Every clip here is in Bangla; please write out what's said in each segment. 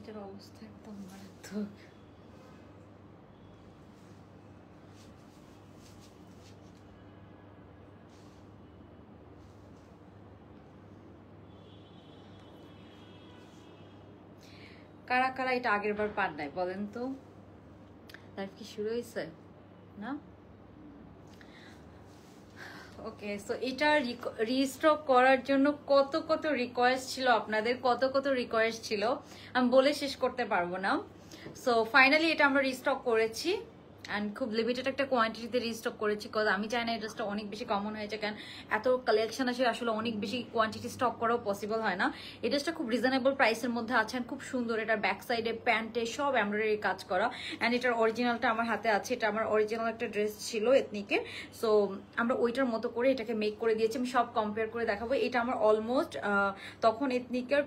এটার অবস্থা একদম মারাত্মক। কারা কারা এটা আগের বার পান নাই বলেন তো? লাইফ কি শুরু হয়েছে না? ওকে, সো এটা রিস্টক করার জন্য কত কত রিকোয়েস্ট ছিল আপনাদের, কত কত রিকোয়েস্ট ছিল, আমি বলে শেষ করতে পারবো না। সো ফাইনালি এটা আমরা রিস্টক করেছি অ্যান্ড খুব লিমিটেড একটা কোয়ান্টিটিতে রিস্টক করেছি, কজ আমি চাই না এই ড্রেসটা অনেক বেশি কমন হয়েছে, কারণ এত কালেকশন আসে আসলে অনেক বেশি কোয়ান্টিটি স্টক করাও পসিবল হয় না। এই ড্রেসটা খুব রিজনেবল প্রাইসের মধ্যে আছে, খুব সুন্দর। এটার ব্যাক সাইডে প্যান্টে সব এমব্রয়ডারি কাজ করা, অ্যান্ড এটার অরিজিনালটা আমার হাতে আছে। এটা আমার অরিজিনাল একটা ড্রেস ছিল এথনিকের, সো আমরা ওইটার মতো করে এটাকে মেক করে দিয়েছি। আমি সব কম্পেয়ার করে দেখাবো। এটা আমার অলমোস্ট তখন এথনিকের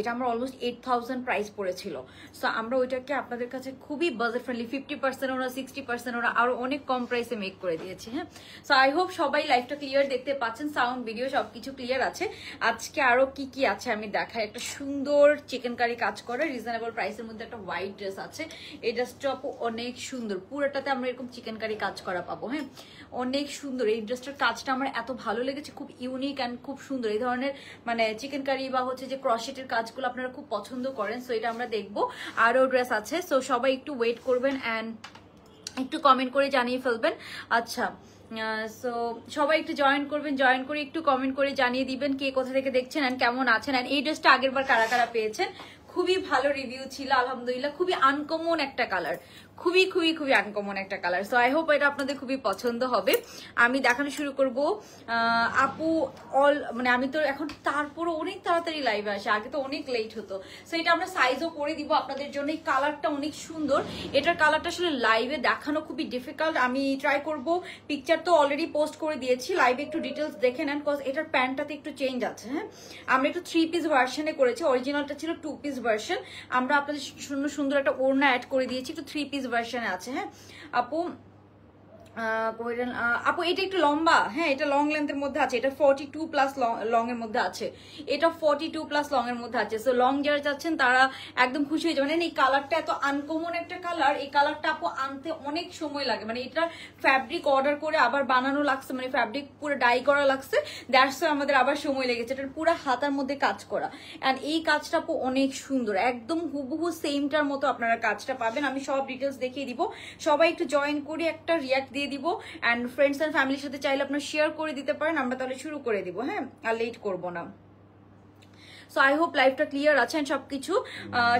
এটা আমার অলমোস্ট 8000 প্রাইস পড়েছিল। সো আমরা ওইটাকে আপনাদের কাছে খুবই বাজেট ফ্রেন্ডলি 50% ওরা 60% ওরা আরো অনেক কম প্রাইসে মেক করে দিয়েছি। হ্যাঁ, সো আই হোপ সবাই লাইভটা ক্লিয়ার দেখতে পাচ্ছেন, সাউন্ড ভিডিও সবকিছু ক্লিয়ার আছে। আজকে আরো কি কি আছে আমি দেখাই। একটা সুন্দর চিকেন কারি কাজ করে রিজনেবল প্রাইসের মধ্যে একটা হোয়াইট ড্রেস আছে। এই ড্রেসটা অনেক সুন্দর, পুরোটাতে আমরা এরকম চিকেন কারি কাজ করা পাবো। হ্যাঁ, অনেক সুন্দর। এই ড্রেসটার কাজটা আমার এত ভালো লেগেছে, খুব ইউনিক অ্যান্ড খুব সুন্দর। এই ধরনের মানে চিকেন কারি বা হচ্ছে যে ক্রশেটের কাজগুলো আপনারা খুব পছন্দ করেন, সো এটা আমরা দেখবো। আরও ড্রেস আছে, সো সবাই একটু ওয়েট করবেন অ্যান্ড একটু কমেন্ট করে জানিয়ে ফেলবেন। আচ্ছা, সো সবাই একটু জয়েন করবেন, জয়েন করে একটু কমেন্ট করে জানিয়ে দিবেন কে কোথা থেকে দেখছেন অ্যান্ড কেমন আছেন। অ্যান্ড এই ড্রেসটা আগের বার কারা কারা পেয়েছেন। খুবই ভালো রিভিউ ছিল আলহামদুলিল্লাহ, খুবই আনকমন একটা কালার, খুবই খুবই খুবই আনকমন একটা কালার। সো আই হোপ এটা আপনাদের খুবই পছন্দ হবে। আমি দেখানো শুরু করব। আপু মানে আমি তো এখন তারপরও অনেক তাড়াতাড়ি লাইভে আসে, আগে তো অনেক লেট হতো। সো এটা আমরা সাইজও করে দিব আপনাদের জন্য। এই কালারটা অনেক সুন্দর, এটার কালারটা আসলে লাইভে দেখানো খুবই ডিফিকাল্ট। আমি ট্রাই করব, পিকচার তো অলরেডি পোস্ট করে দিয়েছি, লাইভে একটু ডিটেলস দেখে নেন, কজ এটার প্যান্টটাতে একটু চেঞ্জ আছে। হ্যাঁ, আমরা একটু 3 পিস ভার্সনে করেছি, অরিজিনালটা ছিল 2 পিস ভার্সন। আমরা আপনাদের সুন্দর সুন্দর একটা ওড়না অ্যাড করে দিয়েছি, একটু 3 পিস ভার্সনে আছে। হ্যাঁ আপু, আপু এটা একটু লম্বা, হ্যাঁ এটা লং লেন্থের মধ্যে আছে, এটা 42 প্লাস লং এর মধ্যে আছে, এটা 42 প্লাস লং এর মধ্যে আছে। সো লং যারা চাচ্ছেন তারা একদম খুশি হয়ে যাবেন। এই কালারটা এত আনকমন একটা কালার, এই কালারটা আপু আনতে অনেক সময় লাগে, মানে এটা ফ্যাব্রিক অর্ডার করে আবার বানানো লাগছে, মানে ফ্যাব্রিক পুরো ডাই করা লাগছে, দ্যাটস আমাদের আবার সময় লেগেছে। এটার পুরো হাতার মধ্যে কাজ করা, অ্যান্ড এই কাজটা আপু অনেক সুন্দর, একদম হুবহু সেমটার মতো আপনারা কাজটা পাবেন। আমি সব ডিটেলস দেখিয়ে দিব, সবাই একটু জয়েন করে একটা রিয়াক্ট দিয়ে দিব, অ্যান্ড ফ্রেন্ডস এন্ড ফ্যামিলির সাথে চাইলে আপনারা শেয়ার করে দিতে পারেন। আমরা তাহলে শুরু করে দিব, হ্যাঁ আর লেট করব না। সো আই হোপ লাইভটা ক্লিয়ার আছে এন্ড সবকিছু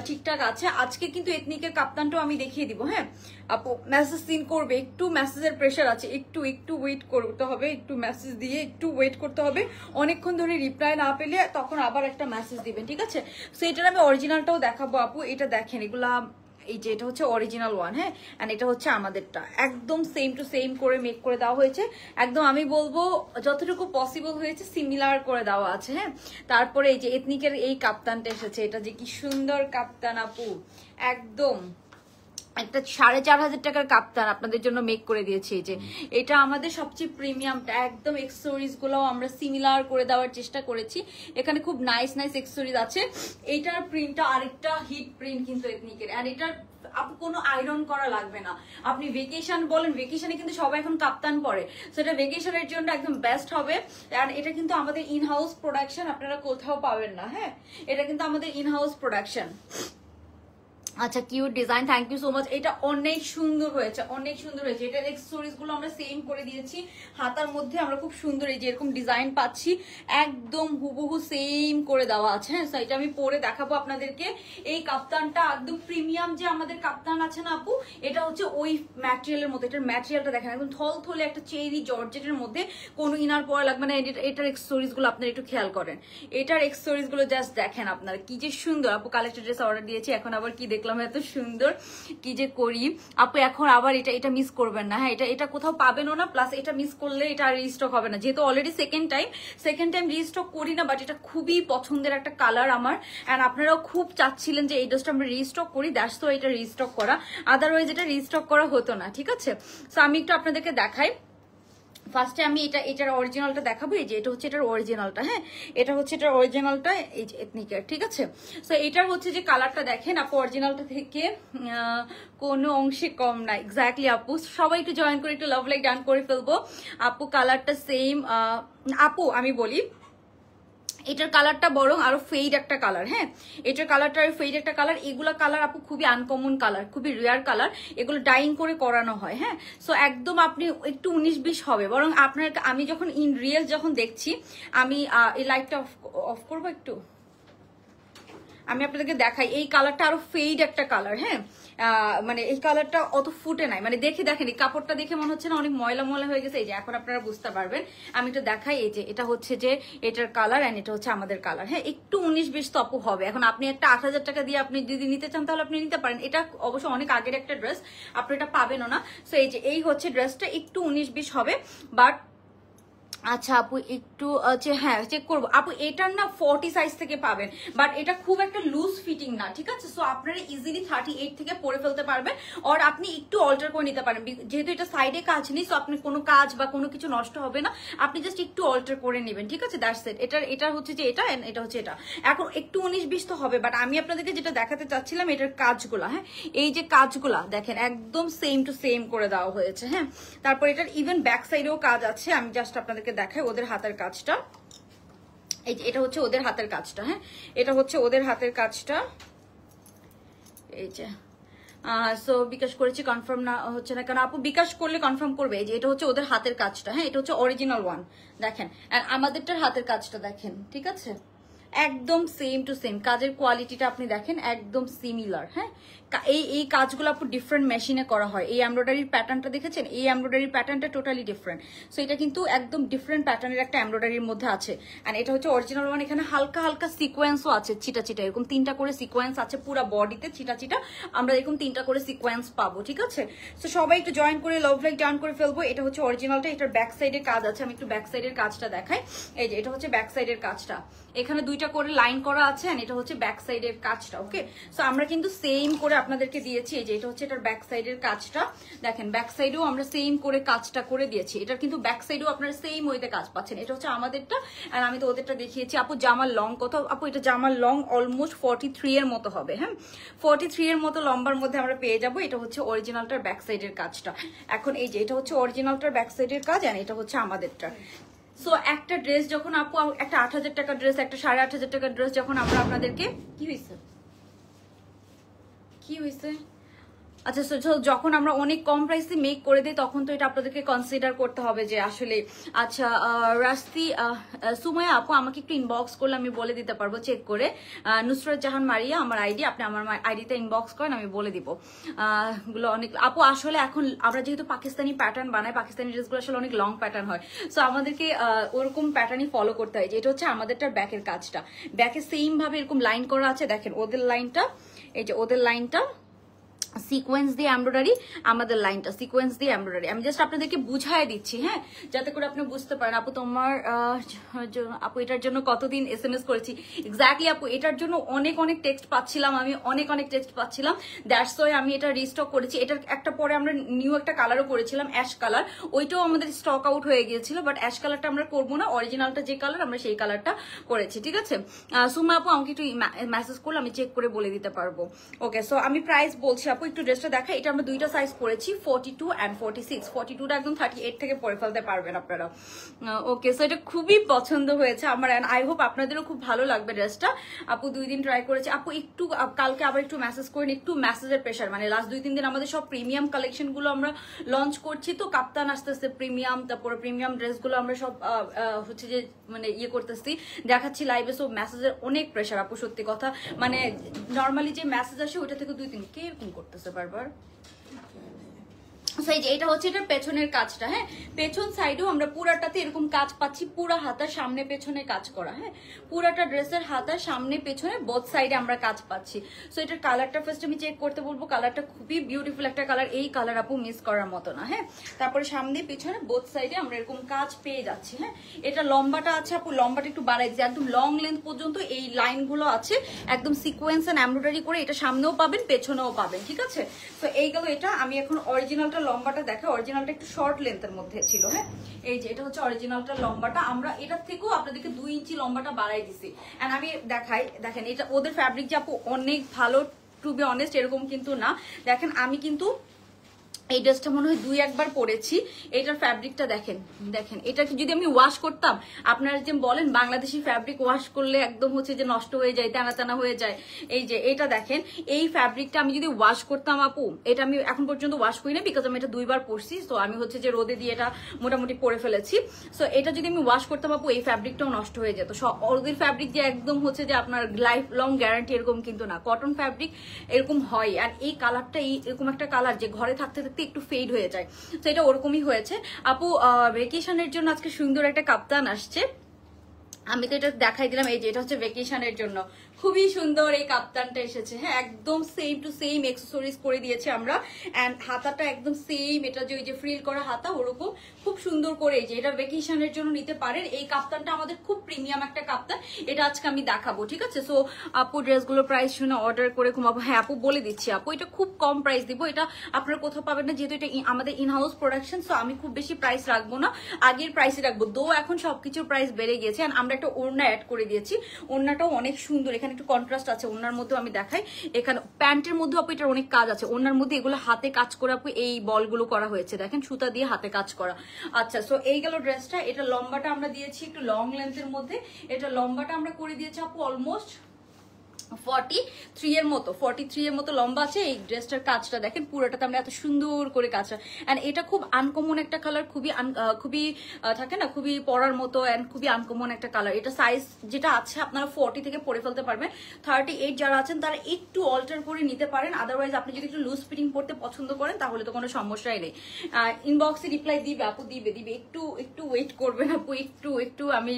ঠিকঠাক আছে। আজকে কিন্তু এথনিকের কাপ্তানটাও আমি দেখিয়ে দিব। হ্যাঁ আপু মেসেজ সিন করবে, একটু মেসেজের প্রেশার আছে, একটু একটু ওয়েট করতে হবে, একটু মেসেজ দিয়ে একটু ওয়েট করতে হবে। অনেকক্ষণ ধরে রিপ্লাই না পেলে তখন আবার একটা মেসেজ দিবেন, ঠিক আছে? সো এটার আমি অরিজিনালটাও দেখাবো আপু, এটা দেখেন, এগুলা এই যে এটা হচ্ছে অরিজিনাল ওয়ান। হ্যাঁ, এন্ড এটা হচ্ছে আমাদেরটা, একদম সেম টু সেম করে মেক করে দেওয়া হয়েছে, একদম আমি বলবো যতটুকু পসিবল হয়েছে সিমিলার করে দেওয়া আছে। হ্যাঁ, তারপরে এই যে এথনিকের এই কাপ্তানটা এসেছে, এটা যে কি সুন্দর কাপ্তান আপু, একদম একটা 4500 টাকার কাপ্তান আপনাদের জন্য মেক করে দিয়েছি। এই যে এটা আমাদের সবচেয়ে প্রিমিয়ামটা, একদম এক্সেসরিজ গুলো আমরা সিমিলার করে দেওয়ার চেষ্টা করেছি। এখানে খুব নাইস নাইস এক্সেসরিজ আছে। এইটার প্রিন্টটা আরেকটা হিট প্রিন্ট কিন্তু এথনিকের, এন্ড এটার আপু কোনো আয়রন করা লাগবে না। আপনি ভেকেশন বলেন, ভেকেশনে কিন্তু সবাই এখন কাপ্তান পরে, সেটা ভেকেশনের জন্য একদম বেস্ট হবে। আর এটা কিন্তু আমাদের ইন হাউস প্রোডাকশন, আপনারা কোথাও পাবেন না। হ্যাঁ, এটা কিন্তু আমাদের ইন হাউস প্রোডাকশন। আচ্ছা, cute design, thank you so much. এটা অনেক সুন্দর হয়েছে, অনেক সুন্দর হয়েছে। এটার এক্সেসরিজ গুলো আমরা সেম করে দিয়েছি, হাতার মধ্যে আমরা খুব সুন্দর এই যে এরকম ডিজাইন পাচ্ছি, একদম হুবহু সেম করে দেওয়া আছে। হ্যাঁ, এটা আমি পরে দেখাবো আপনাদেরকে। এই কাপ্তানটা একদম প্রিমিয়াম যে আমাদের কাপ্তান আছে না আপু, এটা হচ্ছে ওই ম্যাটেরিয়ালের মধ্যে। এটার ম্যাটেরিয়ালটা দেখেন, একদম থলথলে একটা চেরি জর্জেটের মধ্যে, কোনো ইনার পরা লাগবে না। এটার এক্সেসরিজ গুলো আপনারা একটু খেয়াল করেন, এটার এক্সেসরিজ গুলো জাস্ট দেখেন আপনারা, কি যে সুন্দর। আপু কালেক্টেড ড্রেস অর্ডার দিয়েছি, এখন আবার কি দেখলাম এত সুন্দর, কি যে করি আপু। এখন আবার এটা মিস করবেন না। হ্যাঁ, এটা কোথাও পাবেনও না, প্লাস এটা মিস করলে এটা রিস্টক হবে না, যেহেতু অলরেডি সেকেন্ড টাইম রিস্টক করি না। বাট এটা খুবই পছন্দের একটা কালার আমার, এন্ড আপনারাও খুব চাচ্ছিলেন যে এই ড্রেসটা আমরা রিস্টক করি, দ্যাটস তো এটা রিস্টক করা, আদারওয়াইজ এটা রিস্টক করা হতো না, ঠিক আছে? সো আমি একটু আপনাদেরকে দেখাই ফার্স্টে আমি এটার অরিজিনালটা দেখাবো। এই যে এটা হচ্ছে এটার অরিজিনালটা, হ্যাঁ এটা হচ্ছে এটার অরিজিনালটা, এই যে এথনিকের, ঠিক আছে। সো এটার হচ্ছে যে কালারটা দেখেন আপু, অরিজিনালটা থেকে কোনো অংশে কম না। এক্স্যাক্টলি আপু, সবাই একটু জয়েন করে একটু লাভ লাইক ডান করে ফেলবো আপু। কালারটা সেম আপু, আমি বলি এটার কালারটা বরং আরো ফেড একটা কালার, হ্যাঁ এটার কালারটা আরো ফেড একটা কালার। এগুলা কালার আপু খুবই আনকমন কালার, খুবই রেয়ার কালার, এগুলো ডাইং করে করানো হয়, হ্যাঁ। সো একদম আপনি একটু 19-20 হবে, বরং আপনার আমি যখন ইন রিয়েল যখন দেখছি, আমি এই লাইটটা অফ করবো একটু, আমি আপনাদেরকে দেখাই। এই কালারটা আরো ফেড একটা কালার, হ্যাঁ মানে এই কালারটা অত ফুটে নাই, মানে দেখে দেখেন এই কাপড়টা দেখে মনে হচ্ছে না অনেক ময়লা ময়লা হয়ে গেছে। এই যে এখন আপনারা বুঝতে পারবেন, আমি একটু দেখাই। এই যে এটা হচ্ছে যে এটার কালার এন্ড এটা হচ্ছে আমাদের কালার, হ্যাঁ একটু 19-20 তপু হবে। এখন আপনি একটা 8,000 টাকা দিয়ে আপনি যদি নিতে চান তাহলে আপনি নিতে পারেন। এটা অবশ্য অনেক আগের একটা ড্রেস, আপনি এটা পাবেনও না। সো এই যে এই হচ্ছে ড্রেসটা একটু 19-20 হবে, বাট আচ্ছা আপু একটু হ্যাঁ চেক করবো আপু। এটার না 40 সাইজ থেকে পাবেন, বাট এটা খুব একটা লুজ ফিটিং না, ঠিক আছে। সো আপনারা ইজিলি 38 থেকে পরে ফেলতে পারবেন, আর আপনি একটু অল্টার করে নিতে পারেন, যেহেতু এটা সাইডে কাজ নেই। সো আপনি কোনো কাজ বা কোনো কিছু নষ্ট হবে না, আপনি জাস্ট একটু অল্টার করে নেবেন, ঠিক আছে। That's it. এটা হচ্ছে যে এটা হচ্ছে এটা। এখন একটু 19-20 তো হবে, বাট আমি আপনাদেরকে যেটা দেখাতে চাচ্ছিলাম এটার কাজগুলা, হ্যাঁ এই যে কাজগুলা দেখেন একদম সেম টু সেম করে দেওয়া হয়েছে, হ্যাঁ। তারপর এটার ইভেন ব্যাক সাইডেও কাজ আছে, আমি জাস্ট আপনাদেরকে দেখাই ওদের হাতের কাজটা। এই যে এটা হচ্ছে ওদের হাতের কাজটা, হ্যাঁ এটা হচ্ছে ওদের হাতের কাজটা। এই যে সো বিকাশ করেছি, কনফার্ম না হচ্ছে না কারণ আপু বিকাশ করলে কনফার্ম করবে। এই যে এটা হচ্ছে ওদের হাতের কাজটা, হ্যাঁ এটা হচ্ছে অরিজিনাল ওয়ান দেখেন, আর আমাদেরটার হাতের কাজটা দেখেন, ঠিক আছে একদম সেম টু সেম। কাজের কোয়ালিটিটা আপনি দেখেন একদম সিমিলার, হ্যাঁ এই কাজগুলো আপু ডিফারেন্ট মেশিনে করা হয়। এই এমব্রয়ডারির প্যাটার্নটা দেখেছেন, এই এমব্রয়ডারির প্যাটার্নটা টোটালি ডিফারেন্ট। সো এটা কিন্তু একদম ডিফারেন্ট প্যাটার্নের একটা এমব্রয়ডারির মধ্যে আছে, এন্ড এটা হচ্ছে অরিজিনাল ওয়ান। এখানে হালকা হালকা সিকোয়েন্সও আছে, চিটা চিটা এরকম 3টা করে সিকোয়েন্স আছে পুরো বডিতে, চিটা চিটা আমরা এরকম 3টা করে সিকোয়েন্স পাবো, ঠিক আছে। সো সবাই একটু জয়েন করে লাভ লাইক ডাউন করে ফেলবো। এটা হচ্ছে অরিজিনালটা, এটার ব্যাক সাইডের কাজ আছে, আমি একটু ব্যাক সাইডের কাজটা দেখাই। এই যে এটা হচ্ছে ব্যাক সাইডের কাজটা, এখানে 2টা করে লাইন করা আছে, এন্ড এটা হচ্ছে ব্যাক সাইডের কাজটা, ওকে। সো আমরা কিন্তু সেম করে আপনাদেরকে দিয়েছি। এই যে এটা হচ্ছে এটার ব্যাক সাইডের কাজটা দেখেন, ব্যাক সাইডেও আমরা সেম করে কাজটা করে দিয়েছি। এটার কিন্তু ব্যাক সাইডেও আপনারা সেম ওয়েতে কাজ পাচ্ছেন। এটা হচ্ছে আমাদেরটা, আর আমি তো ওদেরটা দেখিয়েছি। আপু জামার লং কত আপু? এটা জামার লং অলমোস্ট 43 এর মতো হবে, হ্যাঁ 43 এর মতো লম্বার মধ্যে আমরা পেয়ে যাবো। এটা হচ্ছে অরিজিনালটার ব্যাক সাইডের কাজটা। এখন এই যে এটা হচ্ছে অরিজিনালটার ব্যাক সাইডের কাজ, আর এটা হচ্ছে আমাদেরটা। সো একটা ড্রেস যখন আপু, একটা 8,000 টাকার ড্রেস, একটা 8,500 টাকার ড্রেস যখন আমরা আপনাদেরকে কি হয়েছে আচ্ছা যখন আমরা অনেক কম প্রাইসে মেক করে দিই, তখন তো এটা আপনাদেরকে কনসিডার করতে হবে যে আসলে। আচ্ছা রাস্তি সুমাইয়া আপু আমাকে একটু ইনবক্স করলে আমি বলে দিতে পারবো চেক করে। নুসরাত জাহান মারিয়া আমার আইডি, আপনি আমার আইডিতে ইনবক্স করেন, আমি বলে দিব। গুলো অনেক আপু আসলে এখন আমরা যেহেতু পাকিস্তানি প্যাটার্ন বানাই, পাকিস্তানি ড্রেসগুলো আসলে অনেক লং প্যাটার্ন হয়। সো আমাদেরকে ওরকম প্যাটার্নই ফলো করতে হয়। যেটা হচ্ছে আমাদেরটার ব্যাকের কাজটা, ব্যাকে সেম ভাবে এরকম লাইন করা আছে দেখেন, ওদের লাইনটা এই যে ওদের লাইনটা সিকোয়েন্স দিয়ে এমব্রয়ডারি, আমাদের লাইনটা সিকোয়েন্স দিয়ে এমব্রয়ডারি। আমি জাস্ট আপনাদেরকে বুঝাই দিচ্ছি, হ্যাঁ যাতে করে আপনি বুঝতে পারেন। আপু তোমার আপু এটার জন্য কতদিন SMS করেছি এক্স্যাক্টলি আপু, এটার জন্য অনেক টেক্সট পাচ্ছিলাম, আমি অনেক টেক্সট পাচ্ছিলাম। দ্যাটস ওয়াই আমি এটা রিস্টক করেছি। এটার একটা পরে আমরা নিউ একটা কালারও করেছিলাম, অ্যাশ কালার, ওইটাও আমাদের স্টক আউট হয়ে গিয়েছিল, বাট অ্যাশ কালারটা আমরা করবো না, অরিজিনালটা যে কালার আমরা সেই কালারটা করেছি, ঠিক আছে। সুমা আপু আমাকে একটু মেসেজ করলে আমি চেক করে বলে দিতে পারবো, ওকে। সো আমি প্রাইস বলছি আপু, একটু ড্রেসটা দেখা। এটা আমরা 2টা সাইজ করেছি, 42 and 46। 42টা একদম 38 থেকে পরে ফেলতে পারবেন আপনারা, ওকে। সো এটা খুবই পছন্দ হয়েছে আমার, এন্ড আই হোপ আপনাদেরও খুব ভালো লাগবে ড্রেসটা। আপু 2 দিন ট্রাই করেছি আপু, একটু কালকে আবার একটু মেসেজ করেন, একটু মেসেজের প্রেশার, মানে লাস্ট 2-3 দিন আমাদের সব প্রিমিয়াম কালেকশন গুলো আমরা লঞ্চ করছি, তো কাপ্তান আসতেছে প্রিমিয়াম, তারপরে প্রিমিয়াম ড্রেসগুলো আমরা সব হচ্ছে যে মানে ইয়ে করতেছি, দেখাচ্ছি লাইভে। সো মেসেজের অনেক প্রেশার আপু, সত্যি কথা। মানে নর্মালি যে মেসেজ আসে ওইটা থেকে 2-3 কে এরকম করতেছে বারবার। এই যে এটা হচ্ছে এটার পেছনের কাজটা, হ্যাঁ পেছন সাইডেও আমরা পুরাটাতে এরকম কাজ পাচ্ছি, পুরা হাতার সামনে পেছনে কাজ করা, হ্যাঁ পুরাটা ড্রেসের হাতার সামনে পেছনে বোথ সাইডে আমরা কাজ পাচ্ছি। সো এটার কালারটা ফার্স্ট আমি চেক করতে বলবো, কালারটা খুবই বিউটিফুল একটা কালার, এই কালার আপু মিস করার মতো না, হ্যাঁ। তারপরে সামনে পেছনে বোথ সাইডে আমরা এরকম কাজ পেয়ে যাচ্ছি, হ্যাঁ। এটা লম্বাটা আছে আপু, লম্বাটা একটু বাড়াই দিচ্ছি, একদম লং লেন্থ পর্যন্ত এই লাইনগুলো আছে, একদম সিকোয়েন্স এন্ড এমব্রয়ডারি করে, এটা সামনেও পাবেন পেছনেও পাবেন, ঠিক আছে। তো এই গেল এটা। আমি এখন অরিজিনালটা লম্বাটা দেখা, অরিজিনালটা একটু শর্ট লেন্থের মধ্যে ছিল। হ্যাঁ, এই যে এটা হচ্ছে অরিজিনালটা লম্বাটা, আমরা এটার থেকেও আপনাদেরকে 2 ইঞ্চি লম্বাটা বাড়াই দিছি। এন্ড আমি দেখাই, দেখেন এটা ওদের ফ্যাব্রিক যে আপু অনেক ভালো, টু বি অনেস্ট এরকম কিন্তু না। দেখেন আমি কিন্তু এই ড্রেসটা মনে হয় 2 একবার পরেছি। এটার ফ্যাব্রিকটা দেখেন, দেখেন এটাকে যদি আমি ওয়াশ করতাম, আপনারা যে বলেন বাংলাদেশি ফ্যাব্রিক ওয়াশ করলে একদম হচ্ছে যে নষ্ট হয়ে যায়, টানা টানা হয়ে যায়, এই যে এটা দেখেন, এই ফ্যাব্রিকটা আমি যদি ওয়াশ করতাম আপু, এটা আমি এখন পর্যন্ত ওয়াশ করি না বিকজ আমি এটা 2 বার পরছি। তো আমি হচ্ছে যে রোদে দিয়ে এটা মোটামুটি পরে ফেলেছি। সো এটা যদি আমি ওয়াশ করতাম আপু, এই ফ্যাব্রিকটাও নষ্ট হয়ে যেত। ওদের ফ্যাব্রিক যে একদম হচ্ছে যে আপনার লাইফ লং গ্যারান্টি এরকম কিন্তু না, কটন ফ্যাব্রিক এরকম হয়। আর এই কালারটা এরকম একটা কালার যে ঘরে থাকতে থাকতে একটু ফেড হয়ে যায়, তো এটা ওরকমই হয়েছে আপু। ভেকেশনের জন্য আজকে সুন্দর একটা কাপ্তান আসছে, আমি তো এটা দেখাই দিলাম। এই যে এটা হচ্ছে ভেকেশনের জন্য খুবই সুন্দর এই কাপ্তানটা এসেছে। হ্যাঁ, একদম সেম টু সেম এক্সেসরিজ করে দিয়েছে আমরা। এন্ড হাতাটা একদম সেম, এটা যে ওই যে ফ্রিল করা হাতা ওরকম খুব সুন্দর করে। এই যে এটা ভেকেশনের জন্য নিতে পারেন। এই কাপ্তানটা আমাদের খুব প্রিমিয়াম একটা কাপ্তান, এটা আজকে আমি দেখাবো, ঠিক আছে? সো আপু ড্রেসগুলোর প্রাইস শুনে অর্ডার করে ঘুমাবো। হ্যাঁ আপু বলে দিচ্ছি আপু, এটা খুব কম প্রাইস দিব, এটা আপনারা কোথাও পাবেন না, যেহেতু এটা আমাদের ইনহাউস প্রোডাকশন। সো আমি খুব বেশি প্রাইস রাখবো না, আগের প্রাইসে রাখবো। দো এখন সবকিছুর প্রাইস বেড়ে গিয়েছে। আমরা একটা ওড়না অ্যাড করে দিয়েছি, ওড়নাটাও অনেক সুন্দর, এখানে একটু কন্ট্রাস্ট আছে। ওড়নার মধ্যে আমি দেখাই, এখানে প্যান্টের মধ্যে আপু এটার অনেক কাজ আছে। ওড়নার মধ্যে এগুলো হাতে কাজ করে আপু এই বলগুলো করা হয়েছে, দেখেন সুতা দিয়ে হাতে কাজ করা। আচ্ছা, সো এই গেল ড্রেসটা। এটা লম্বাটা আমরা দিয়েছি একটু লং লেন্থের মধ্যে, এটা লম্বাটা আমরা করে দিয়েছি আপু অলমোস্ট 43 এর মতো, 43 এর মতো লম্বা আছে। এই ড্রেসটার কাজটা দেখেন, পুরোটাতে আমরা এত সুন্দর করে কাজটা। এন্ড এটা খুব আনকমন একটা কালার, খুবই থাকে না, খুবই পরার মতো এন্ড খুবই আনকমন একটা কালার। এটা সাইজ যেটা আছে আপনারা 40 থেকে পরে ফেলতে পারবেন। 38 যারা আছেন তারা একটু অল্টার করে নিতে পারেন, আদারওয়াইজ আপনি যদি একটু লুজ ফিটিং পড়তে পছন্দ করেন তাহলে তো কোনো সমস্যাই নেই। ইনবক্সে রিপ্লাই দিবে আপু, দিবে একটু ওয়েট করবেন আপু, একটু আমি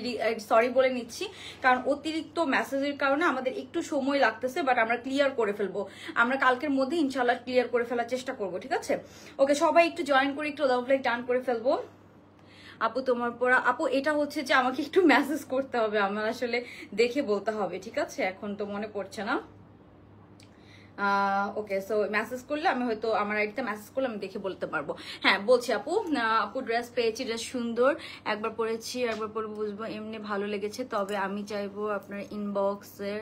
সরি বলে নিচ্ছি, কারণ অতিরিক্ত মেসেজের কারণে আমাদের একটু সময় লাগতেছে, বাট আমরা ক্লিয়ার করে ফেলবো। আমরা কালকের মধ্যে ইনশাল্লাহ ক্লিয়ার করে ফেলার চেষ্টা করবো, ঠিক আছে? ওকে, সবাই একটু জয়েন করে একটু লাভ লাইক ডান করে ফেলবো। আপু তোমার পড়া আপু, এটা হচ্ছে যে আমাকে একটু মেসেজ করতে হবে, আমার আসলে দেখে বলতে হবে, ঠিক আছে? এখন তো মনে পড়ছে না। ওকে, সো মেসেজ করলে আমি হয়তো আমার আইডিতে মেসেজ করলে আমি দেখে বলতে পারবো। হ্যাঁ বলছি আপু, আপু ড্রেস পেয়েছি, ড্রেস সুন্দর, একবার পরেছি একবার পরে বুঝবো, এমনি ভালো লেগেছে। তবে আমি চাইবো আপনার ইনবক্সের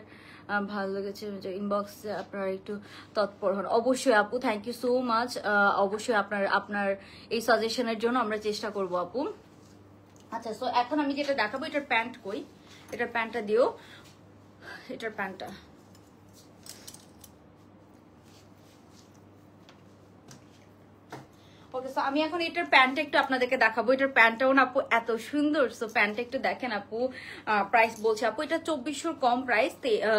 ভালো লেগেছে ইনবক্সে আপনার একটু তৎপর হন। অবশ্যই আপু, থ্যাংক ইউ সো মাচ। অবশ্যই আপনার এই সাজেশনের জন্য আমরা চেষ্টা করব আপু। আচ্ছা, সো এখন আমি যেটা দেখাবো, এটার প্যান্ট কই, এটার প্যান্টটা দিও, এটার প্যান্টটা। ওকে, সো আমি এখন এটার প্যান্টটা একটু আপনাদেরকে দেখাবো। এটার প্যান্টটাও না আপু এত সুন্দর। সো প্যান্টটা একটু দেখেন আপু, প্রাইস বলছে আপু এটা 2400 কম প্রাইস,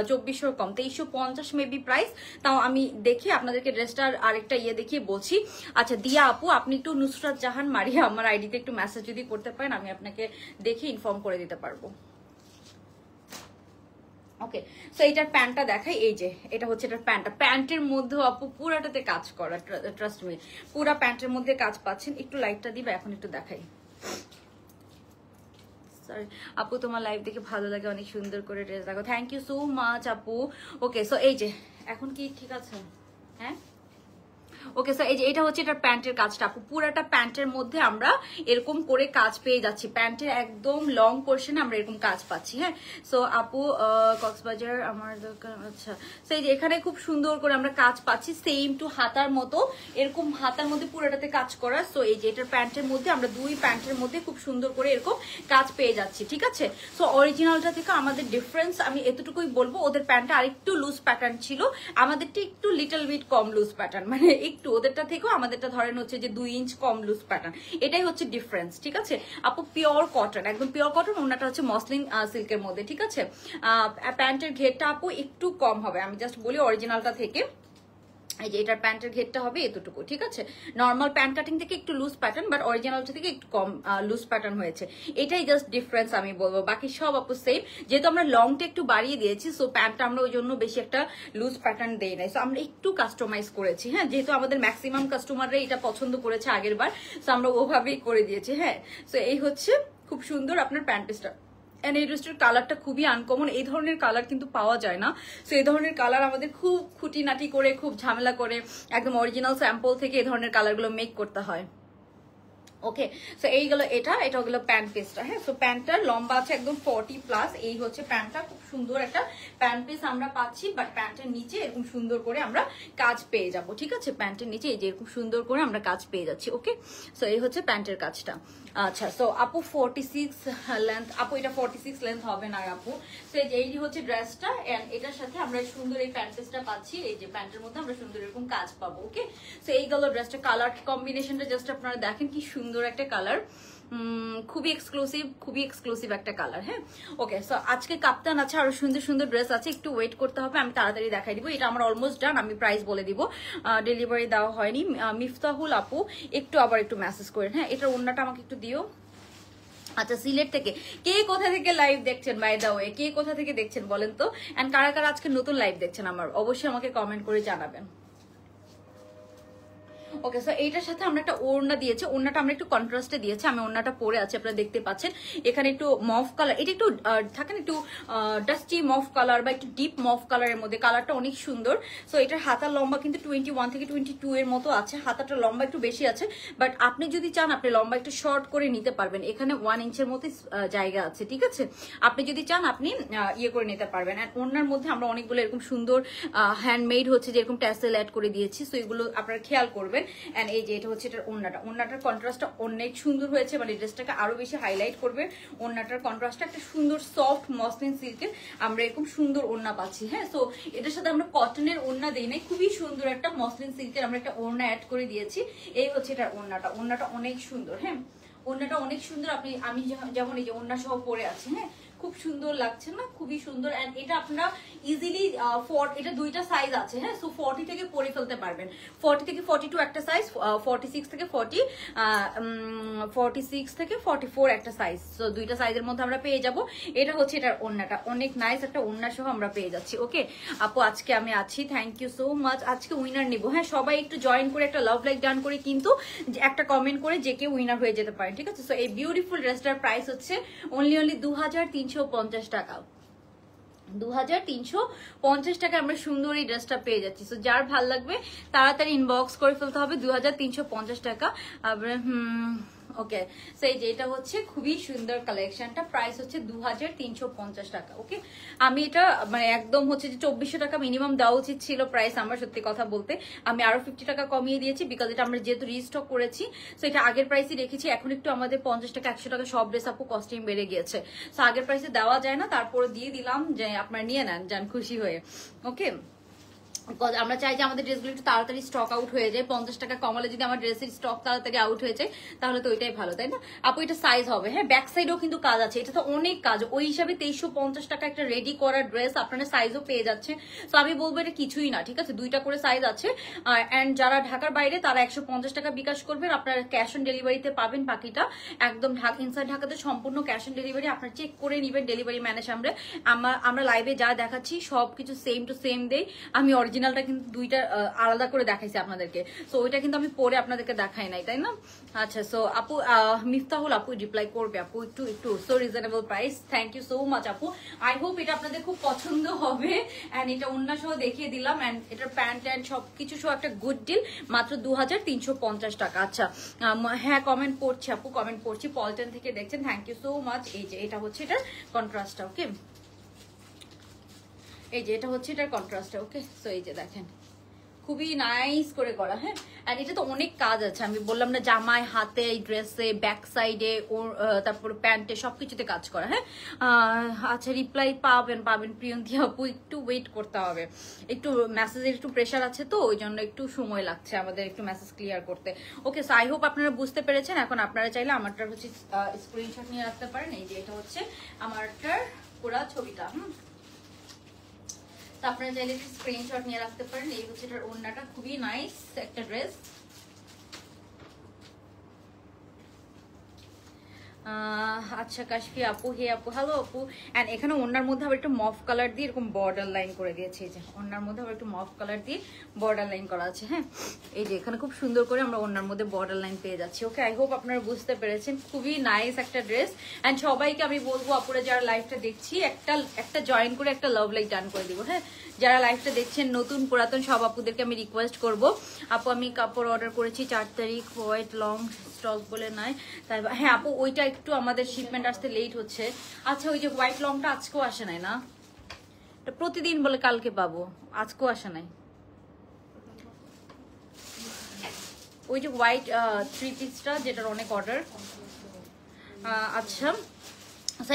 2400 কম 2350 মেবি প্রাইস। তাও আমি দেখি আপনাদেরকে ড্রেসটার আরেকটা দেখিয়ে বলছি। আচ্ছা দিয়া আপু, আপনি একটু নুসরাত জাহান মারিয়া আমার আইডিতে একটু মেসেজ যদি করতে পারেন, আমি আপনাকে দেখে ইনফর্ম করে দিতে পারবো। ওকে, সো এটার প্যান্টটা দেখাই। এই যে এটা হচ্ছে এটার প্যান্টটা, প্যান্টের মধ্যে আপু পুরাটাতে কাজ করা, ট্রাস্ট মি, পুরা প্যান্টের মধ্যে কাজ পাচ্ছেন। একটু লাইটটা দিবে, এখন একটু দেখাই। সরি আপু, তোমার লাইভ দেখে ভালো লাগে, অনেক সুন্দর করে ড্রেস দেখো, থ্যাংক ইউ সো মাচ আপু। ওকে, সো এই যে এখন কি ঠিক আছে? হ্যাঁ, ওকে স্যার, এই যে এটা হচ্ছে এটার প্যান্টের কাজটা আপু, পুরাটা প্যান্টের মধ্যে আমরা এরকম করে কাজ পেয়ে যাচ্ছি, প্যান্টের একদম লং পোর্শনে আমরা এরকম কাজ পাচ্ছি। হ্যাঁ, সো আপু কক্সবাজার আমার দোকান, আচ্ছা। সো এই যে এখানে খুব সুন্দর করে আমরা কাজ পাচ্ছি, সেম টু হাতার মতো, এরকম হাতার মধ্যে পুরোটাতে কাজ করা। সো এই যে এটার প্যান্টের মধ্যে আমরা 2 প্যান্টের মধ্যে খুব সুন্দর করে এরকম কাজ পেয়ে যাচ্ছি, ঠিক আছে? সো অরিজিনালটা থেকে আমাদের ডিফারেন্স আমি এতটুকুই বলবো, ওদের প্যান্টটা আরেকটু লুজ প্যাটার্ন ছিল, আমাদেরটা একটু লিটল বিট কম লুজ প্যাটার্ন, মানে একটু ওদেরটা থেকেও আমাদেরটা ধরেন হচ্ছে যে 2 ইঞ্চ কম লুজ প্যাটার্ন, এটাই হচ্ছে ডিফারেন্স, ঠিক আছে আপু? পিওর কটন, একদম পিওর কটন, ওনাটা হচ্ছে মসলিন সিল্কের মধ্যে, ঠিক আছে? প্যান্টের ঘেরটা আপু একটু কম হবে, আমি জাস্ট বলি অরিজিনালটা থেকে। এই যে এটার প্যান্টের ঘেরটা হবে এতটুকু, ঠিক আছে? নর্মাল প্যান্ট কাটিং থেকে একটু লুজ প্যাটার্ন, বাট অরিজিনালটা থেকে একটু কম লুজ প্যাটার্ন হয়েছে, এটাই জাস্ট ডিফারেন্স আমি বলবো। বাকি সব আপু সেম, যেহেতু আমরা লংটা একটু বাড়িয়ে দিয়েছি, সো প্যান্টটা আমরা ওই জন্য বেশি একটা লুজ প্যাটার্ন দেই নাই, সো আমরা একটু কাস্টমাইজ করেছি। হ্যাঁ, যেহেতু আমাদের ম্যাক্সিমাম কাস্টমাররা এটা পছন্দ করেছে আগের বার, সো আমরা ওভাবেই করে দিয়েছি। হ্যাঁ, সো এই হচ্ছে খুব সুন্দর আপনার প্যান্ট পিসটা। এন্ড এই ড্রেসটার কালারটা খুবই আনকমন, এই ধরনের কালার কিন্তু পাওয়া যায় না। সো এই ধরনের কালার আমাদের খুব খুঁটিনাটি করে, খুব ঝামেলা করে, একদম অরিজিনাল স্যাম্পল থেকে এই ধরনের কালারগুলো মেক করতে হয়। ওকে, সো এইগুলো এটা ওগুলো প্যান্ট পিসটা। হ্যাঁ, সো প্যান্টটার লম্বা আছে একদম 40+। এই হচ্ছে প্যান্টটা, খুব সুন্দর একটা প্যান্ট পিস আমরা পাচ্ছি, বাট প্যান্টের নিচে এরকম সুন্দর করে আমরা কাজ পেয়ে যাব। ঠিক আছে, প্যান্টের নিচে এই যে এরকম সুন্দর করে আমরা কাজ পেয়ে যাচ্ছি। ওকে, সো এই হচ্ছে প্যান্টের কাজটা। আচ্ছা, সো আপু 46 লেন্থ, আপু এটা 46 লেন্থ হবে না আপু। সো এই হচ্ছে ড্রেসটা, এন্ড এটার সাথে আমরা সুন্দর এই প্যান্ট পিসটা পাচ্ছি। এই যে প্যান্টের মধ্যে আমরা সুন্দর এরকম কাজ পাবো। ওকে, সো এই গেল ড্রেসটা। কালার কম্বিনেশনটা জাস্ট আপনারা দেখেন কি সুন্দর একটা কালার, খুবই এক্সক্লুসিভ একটা কালার। হ্যাঁ, ওকে, সো আজকে কাপ্তান আছে, আরো সুন্দর সুন্দর ড্রেস আছে, একটু ওয়েট করতে হবে, আমি তাড়াতাড়ি দেখাই দিব। এটা আমার অলমোস্ট ডান, আমি প্রাইস বলে দিব। ডেলিভারি দেওয়া হয়নি। মিফতাহুল আপু একটু মেসেজ করেন। হ্যাঁ, এটার ওড়নাটা আমাকে একটু দিও। আচ্ছা, সিলেট থেকে কে কোথা থেকে লাইভ দেখছেন, বাই দা ওয়ে কে কোথা থেকে দেখছেন বলেন তো, এন্ড কারা কারা আজকে নতুন লাইভ দেখছেন আমার অবশ্যই আমাকে কমেন্ট করে জানাবেন। ওকে, সো এইটার সাথে আমরা একটা ওড়না দিয়েছি, ওড়নাটা আমরা একটু কন্ট্রাস্টে দিয়েছি, আমি ওড়নাটা পরে আছি, আপনারা দেখতে পাচ্ছেন। এখানে একটু মফ কালার, এটা একটু থাকে না একটু ডাস্টি মফ কালার বা একটু ডিপ মফ কালারের মধ্যে, কালারটা অনেক সুন্দর। সো এটার হাতার লম্বা কিন্তু 21 থেকে 22 এর মতো আছে, হাতাটা লম্বা একটু বেশি আছে, বাট আপনি যদি চান আপনি লম্বা একটু শর্ট করে নিতে পারবেন, এখানে 1 ইঞ্চের মতো জায়গা আছে। ঠিক আছে, আপনি যদি চান আপনি ইয়ে করে নিতে পারবেন। আর ওড়নার মধ্যে আমরা অনেকগুলো এরকম সুন্দর হ্যান্ডমেড হচ্ছে যেরকম ট্যাসেল অ্যাড করে দিয়েছি, সো এগুলো আপনারা খেয়াল করবেন। এন্ড এই যে এটা হচ্ছে এটার ওড়নাটার কন্ট্রাস্টটা অনেক সুন্দর হয়েছে, মানে ড্রেসটাকে আরো বেশি হাইলাইট করবে। ওড়নাটার কন্ট্রাস্টটা একটা সুন্দর সফট মসলিন সিল্কের আমরা এরকম সুন্দর ওড়না পাচ্ছি। হ্যাঁ, সো এটার সাথে আমরা কটনের ওড়না দেই নাই, খুবই সুন্দর একটা মসলিন সিল্কের আমরা একটা ওড়না অ্যাড করে দিয়েছি। এই হচ্ছে এটার ওড়নাটা অনেক সুন্দর। হ্যাঁ, ওড়নাটা অনেক সুন্দর, আমি যেমন এই যে ওড়না সহ পরে আছি। হ্যাঁ, খুব সুন্দর লাগছে না, খুবই সুন্দর। এন্ড এটা আপনারা ইজিলি এটা দুইটা সাইজ আছে। হ্যাঁ, সো 40 থেকে পরে ফেলতে পারবেন, 40 থেকে 42 একটা সাইজ, 46 থেকে 44 একটা সাইজ, সো দুইটা সাইজের মধ্যে আমরা পেয়ে যাব। এটা হচ্ছে এটার ওড়নাটা, অনেক নাইস একটা ওড়না সহ আমরা পেয়ে যাচ্ছি। ওকে আপু, আজকে আমি আছি, থ্যাংক ইউ সো মাচ। আজকে উইনার নিব। হ্যাঁ, সবাই একটু জয়েন করে একটা লাভ লাইক ডান করে কিন্তু একটা কমেন্ট করে যে কেউ উইনার হয়ে যেতে পারেন। ঠিক আছে, সো এই বিউটিফুল ড্রেসটার প্রাইস হচ্ছে অনলি 2350 টাকা। 2350 টাকা আমরা সুন্দর এই ড্রেসটা পেয়ে যাচ্ছি। সো যার ভাল লাগবে তাড়াতাড়ি ইনবক্স করে ফেলতে হবে। 2350 টাকা। ওকে, সো এই যে এটা হচ্ছে খুবই সুন্দর কালেকশনটা, প্রাইস হচ্ছে 2350 টাকা। ওকে, আমি এটা মানে একদম হচ্ছে যে 2400 টাকা মিনিমাম দেওয়া উচিত ছিল প্রাইস আমার, সত্যি কথা বলতে আমি আরো 50 টাকা কমিয়ে দিয়েছি, বিকজ এটা আমরা যেহেতু রিস্টক করেছি। সো এটা আগের প্রাইসই রেখেছি, এখন একটু আমাদের 50 টাকা 100 টাকা সব ড্রেস আপু কস্টিং বেড়ে গিয়েছে। সো আগের প্রাইসে দেওয়া যায় না, তারপরে দিয়ে দিলাম যে আপনারা নিয়ে নেন, যান খুশি হয়ে। ওকে, আমরা চাই যে আমাদের ড্রেসগুলো একটু তাড়াতাড়ি স্টক আউট হয়ে যায়। 50 টাকা কমালে যদি আমার ড্রেসের স্টক তাড়াতাড়ি আউট হয়ে যায় তাহলে তো ওইটাই ভালো, তাই না আপু? এটা সাইজ হবে। হ্যাঁ, ব্যাক সাইডেও কিন্তু কাজ আছে, এটা তো অনেক কাজ, ওই হিসাবে 2350 টাকা একটা রেডি করা ড্রেস আপনারা সাইজও পেয়ে যাচ্ছে। তো আমি বলবো এটা কিছুই না। ঠিক আছে, দুইটা করে সাইজ আছে। এন্ড যারা ঢাকার বাইরে তারা 150 টাকা বিকাশ করবেন, আপনারা ক্যাশ অন ডেলিভারিতে পাবেন বাকিটা। একদম ইনসাইড ঢাকাতে সম্পূর্ণ ক্যাশ অন ডেলিভারি, আপনারা চেক করে নেবেন ডেলিভারি ম্যানের সামনে। আমরা লাইভে যা দেখাচ্ছি সবকিছু সেম টু সেম দেই। আমি অরিজিনালটা কিন্তু দুইটা আলাদা করে দেখাইছি আপনাদেরকে, সো ওইটা কিন্তু আমি পরে আপনাদেরকে দেখাই নাই, তাই না? আচ্ছা, সো আপু মিফতাহুল আপু রিপ্লাই করবে আপু একটু so reasonable price, thank you so much আপু। আই হোপ এটা আপনাদের খুব পছন্দ হবে। এন্ড এটা অন্য সহ দেখিয়ে দিলাম, এন্ড এটার প্যান্ট অ্যান্ড সবকিছু সহ একটা গুড ডিল, মাত্র 2350 টাকা। আচ্ছা, হ্যাঁ কমেন্ট পড়ছি আপু, কমেন্ট পড়ছি, পল্টন থেকে দেখছেন, থ্যাংক ইউ সো মাচ। এই যে এটা হচ্ছে এটার কন্ট্রাস্টটা। ওকে, এই যে এটা হচ্ছে এটার কন্ট্রাস্টটা। ওকে, সো এই যে দেখেন খুবই নাইস করে করা। হ্যাঁ, আর এটা তো অনেক কাজ আছে, আমি বললাম না, জামায়, হাতে, ড্রেসে, ব্যাক সাইডে, তারপর প্যান্টে সবকিছুতে কাজ করা। হ্যাঁ, আচ্ছা রিপ্লাই পাবেন প্রিয়ন্তী আপু, একটু ওয়েট করতে হবে, একটু মেসেজের একটু প্রেশার আছে তো ওই জন্য একটু সময় লাগছে আমাদের একটু মেসেজ ক্লিয়ার করতে। ওকে, সো আই হোপ আপনারা বুঝতে পেরেছেন। এখন আপনারা চাইলে আমারটার হচ্ছে স্ক্রিনশট নিয়ে রাখতে পারেন। এই যে এটা হচ্ছে আমারটার পুরা ছবিটা। তো আপনারা চাইলে একটু স্ক্রিনশট নিয়ে রাখতে পারেন। এই হচ্ছে এটার ওড়নাটা, খুবই নাইস একটা ড্রেস। আচ্ছা কাশফি আপু, হে আপু, হ্যালো আপু। অ্যান্ড এখানে ওনার মধ্যে আবার একটু মফ কালার দিয়ে এরকম বর্ডার লাইন করে দিয়েছে। এই যে ওনার মধ্যে আবার একটু মফ কালার দিয়ে বর্ডার লাইন করা আছে। হ্যাঁ, এই যে এখানে খুব সুন্দর করে আমরা ওনার মধ্যে বর্ডার লাইন পেয়ে যাচ্ছি। ওকে, আই হোপ আপনারা বুঝতে পেরেছেন। খুবই নাইস একটা ড্রেস। অ্যান্ড সবাইকে আমি বলবো আপুরা যারা লাইভটা দেখছি একটা জয়েন করে একটা লাভ লাইক ডান করে দিব। হ্যাঁ, যারা লাইভটা দেখছেন নতুন পুরাতন সব আপুদেরকে আমি রিকোয়েস্ট করব, আপু আমি কাপড় অর্ডার করেছি 4 তারিখ, হোয়াইট লং স্টক বলে নাই তাই। হ্যাঁ আপু, ওইটা একটু আমাদের শিপমেন্ট আসতে লেট হচ্ছে। আচ্ছা, ওই যে হোয়াইট লংটা আজকেও আসে নাই না? প্রতিদিন বলে কালকে পাবো, আজকেও আসে নাই। ওই যে হোয়াইট 3 পিসটা যেটার অনেক অর্ডার। আচ্ছা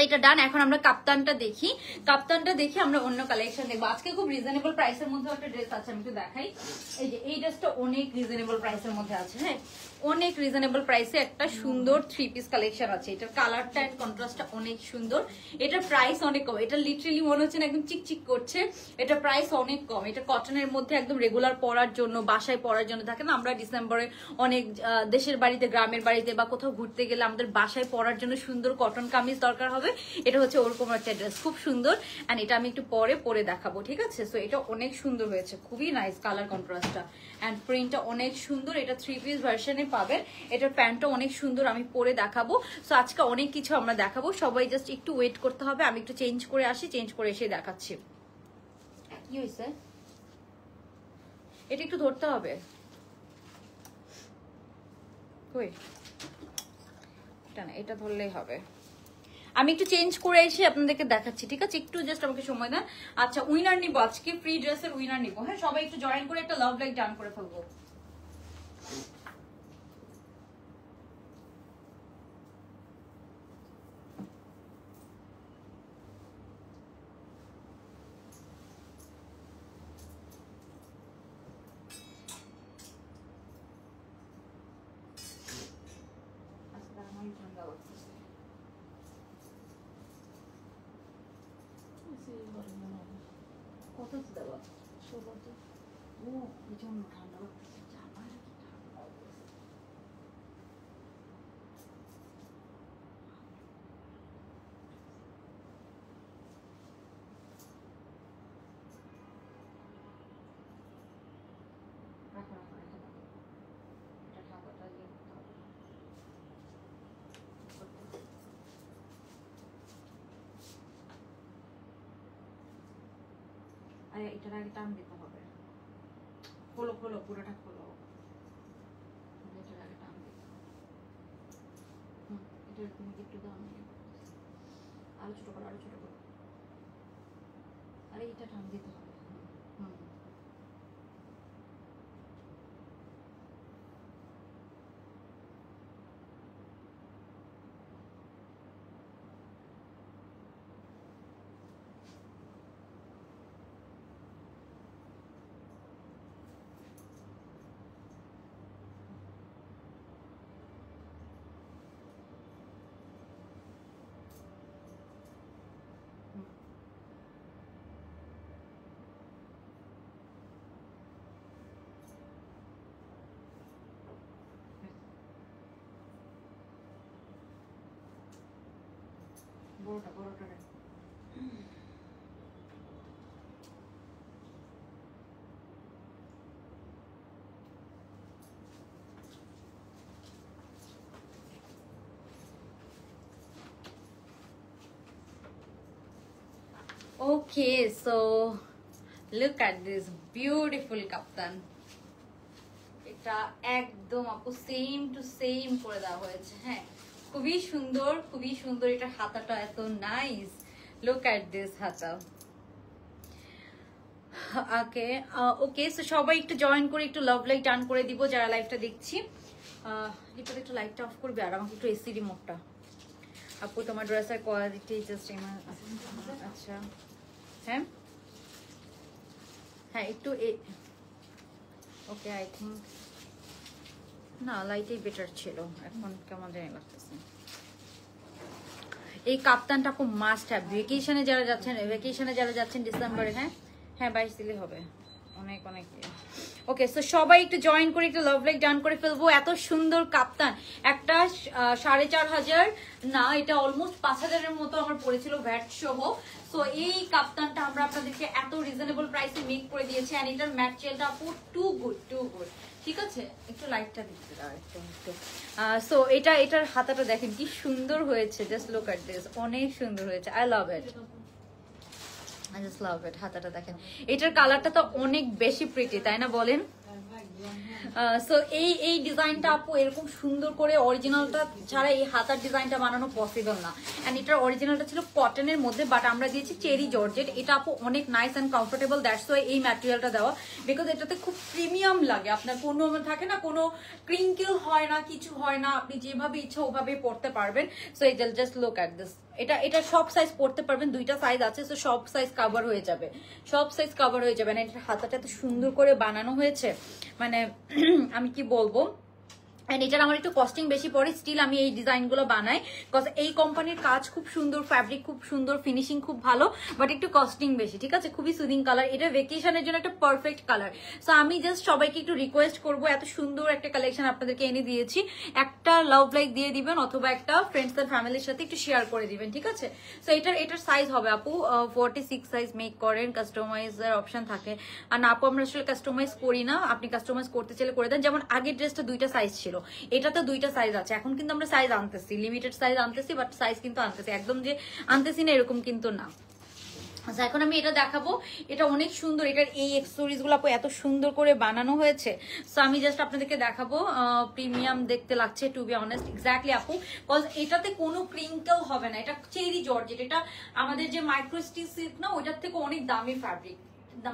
এটা ডান। এখন আমরা কাপ্তানটা দেখি, কাপ্তানটা দেখি আমরা অন্য কালেকশন দেখবো। আজকে খুব রিজনেবল প্রাইসের মধ্যে একটা ড্রেস আছে, আমি একটু দেখাই। এই যে এই ড্রেসটা অনেক রিজনেবল প্রাইসের মধ্যে আছে। হ্যাঁ, অনেক রিজনেবল প্রাইসে একটা সুন্দর 3 পিস কালেকশন আছে। এটার কালারটা এন্ড কন্ট্রাস্টটা অনেক সুন্দর। এটার প্রাইস অনেক কম। এটা লিটারালি মনে হচ্ছে না একদম চিকচিক করছে। এটা প্রাইস অনেক কম। এটা কটনের মধ্যে একদম রেগুলার পরার জন্য, বাসায় পরার জন্য থাকে না, আমরা ডিসেম্বরে অনেক দেশের বাড়িতে, গ্রামের বাড়িতে বা কোথাও ঘুরতে গেলে আমাদের বাসায় পরার জন্য সুন্দর কটন কামিজ দরকার হবে। এটা হচ্ছে ওরকম একটা ড্রেস, খুব সুন্দর। এন্ড এটা আমি একটু পরে দেখাবো, ঠিক আছে? সো এটা অনেক সুন্দর হয়েছে, খুবই নাইস কালার কন্ট্রাস্টটা এন্ড প্রিন্টটা অনেক সুন্দর। এটা 3 পিস ভার্সনে পাবেন। এটার প্যান্টটা অনেক সুন্দর, আমি পরে দেখাবো। সো আজকে অনেক কিছু আমরা দেখাবো, সবাই জাস্ট একটু ওয়েট করতে হবে। আমি একটু চেঞ্জ করে আসি, চেঞ্জ করে এসে দেখাচ্ছি। কি হয়েছে? এটা একটু ধরতে হবে। কই, এটা না, এটা ধরলেই হবে। আমি একটু চেঞ্জ করে এসে আপনাদেরকে দেখাচ্ছি, ঠিক আছে? একটু জাস্ট আমাকে সময় দেন। আচ্ছা, উইনার নিবো আজকে, ফ্রি ড্রেসের উইনার নিবো। হ্যাঁ, সবাই একটু জয়েন করে একটা লাভ লাইক ডান করে ফেলবো। কত দেওয়া? 16 ও এই জন্য ঠান্ডা লাগতেছে। জামাই ঠান্ডা লাগতেছে। এটা ঠান্ডাটা ইয়ে করতে হবে। এটার আগে টান দিতে হবে। খোলো খোলো, পুরোটা খোলো। এটার আগে টান দিতে হবে। এটার তুমি একটু দাম আরো ছোট করো, আরো ছোট করো। আরে এটা টান দিতে হবে। বড়টা বড়টা Okay, so look at this beautiful kaftan. এটা একদম আপু সেম টু সেম করে দেওয়া হয়েছে। হ্যাঁ, খুবই সুন্দর, খুবই সুন্দর। এটা হাতাটা এত নাইস। লুক এট দিস হাতা। ওকে ওকে, সো সবাই একটু জয়েন করে একটু লাভ লাইক টান করে দিব যারা লাইভটা দেখছি। রিপোর্ট একটু লাইটটা অফ করবে আর আমাকে একটু এসি রিমোটটা। আপু তোমার ড্রেসের কোয়ালিটি জাস্ট আচ্ছা। হ্যাঁ হ্যাঁ, একটু ওকে, আই থিঙ্ক না লাইটেই বেটার ছিল। এখন কেমন জানি লাগতেছে। এই কাপ্তানটা খুব মাস্ট হ্যাভ ভ্যাকেশনে যারা যাচ্ছেন, ডিসেম্বরে। হ্যাঁ হ্যাঁ, 22 দিলে হবে। অনেক অনেক। ওকে, সো সবাই একটু জয়েন করে একটু লাভ লাইক ডান করে ফেলবো। এত সুন্দর কাপ্তান, একটা 4500 না, এটা অলমোস্ট 5000-এর মতো আমার পড়েছিল ভ্যাট সহ। সো এই কাপ্তানটা আমরা আপনাদেরকে এত রিজনেবল প্রাইসে মেক করে দিয়েছি। এন্ড এটার ম্যাটেরিয়ালটা আপু টু গুড, টু গুড। ঠিক আছে, একটু লাইটটা দিতে দাও একটু। সো এটার হাতাটা দেখেন কি সুন্দর হয়েছে, জাস্ট লুক এট দিস, অনেক সুন্দর হয়েছে। I love it, I just love it. হাতাটা দেখেন, এটার কালারটা তো অনেক বেশি প্রিটি, তাই না বলেন? সো এই ডিজাইনটা আপু এরকম সুন্দর করে অরিজিনালটা ছাড়া এই হাতার ডিজাইনটা বানানো পসিবল না। এন্ড এটার অরিজিনালটা ছিল কটনের মধ্যে, বাট আমরা দিয়েছি চেরি জর্জেট। এটা আপু অনেক nice and comfortable, that's why এই ম্যাটেরিয়ালটা দেওয়া, বিকজ এটাতে খুব প্রিমিয়াম লাগে। আপনার কোনো থাকে না, কোনো ক্রিঙ্কেল হয় না, কিছু হয় না, আপনি যেভাবে ইচ্ছা ওভাবেই পরতে পারবেন। সো এই জাস্ট লুক এট দিস, এটা সব সাইজ পড়তে পারবেন, দুইটা সাইজ আছে, তো সব সাইজ কভার হয়ে যাবে, সব সাইজ কভার হয়ে যাবে। এটার হাতাটা এত সুন্দর করে বানানো হয়েছে, মানে আমি কি বলবো। এন্ড এটার আমার একটু কস্টিং বেশি পড়ে, স্টিল আমি এই ডিজাইনগুলো বানাই, বিকজ এই কোম্পানির কাজ খুব সুন্দর, ফ্যাব্রিক খুব সুন্দর, ফিনিশিং খুব ভালো, বাট একটু কস্টিং বেশি। ঠিক আছে, খুবই সুদিং কালার, এটা ভেকেশনের জন্য একটা পারফেক্ট কালার। সো আমি জাস্ট সবাইকে একটু রিকোয়েস্ট করবো, এত সুন্দর একটা কালেকশন আপনাদেরকে এনে দিয়েছি, একটা লাভ লাইক দিয়ে দিবেন, অথবা একটা ফ্রেন্ডস এন্ড ফ্যামিলির সাথে একটু শেয়ার করে দিবেন। ঠিক আছে, সো এটার সাইজ হবে আপু 46 সাইজ মেক করেন, কাস্টমাইজের অপশন থাকে। আর না আপু, আমরা আসলে কাস্টমাইজ করি না, আপনি কাস্টমাইজ করতে চাইলে করে দেন। যেমন আগের ড্রেসটা দুইটা সাইজ ছিল, এটাতে দুইটা সাইজ আছে, এখন কিন্তু আমরা সাইজ আনতেছি, লিমিটেড সাইজ আনতেছি, বাট সাইজ কিন্তু আনতেছি, একদম যে আনতেছি না এরকম কিন্তু না। আচ্ছা, এখন আমি এটা দেখাবো, এটা অনেক সুন্দর, এটার এই এক্সেসরিজ গুলো আপু এত সুন্দর করে বানানো হয়েছে। সো আমি জাস্ট আপনাদেরকে দেখাবো, প্রিমিয়াম দেখতে লাগছে টু বি অনেস্ট, এক্স্যাক্টলি আপু, কজ এটাতে কোনো ক্রিঙ্কেল হবে না, এটা চেরি জর্জেট, এটা আমাদের যে মাইক্রোস্টিচ সিল্ক না, ওইটার থেকে অনেক দামি ফ্যাব্রিক।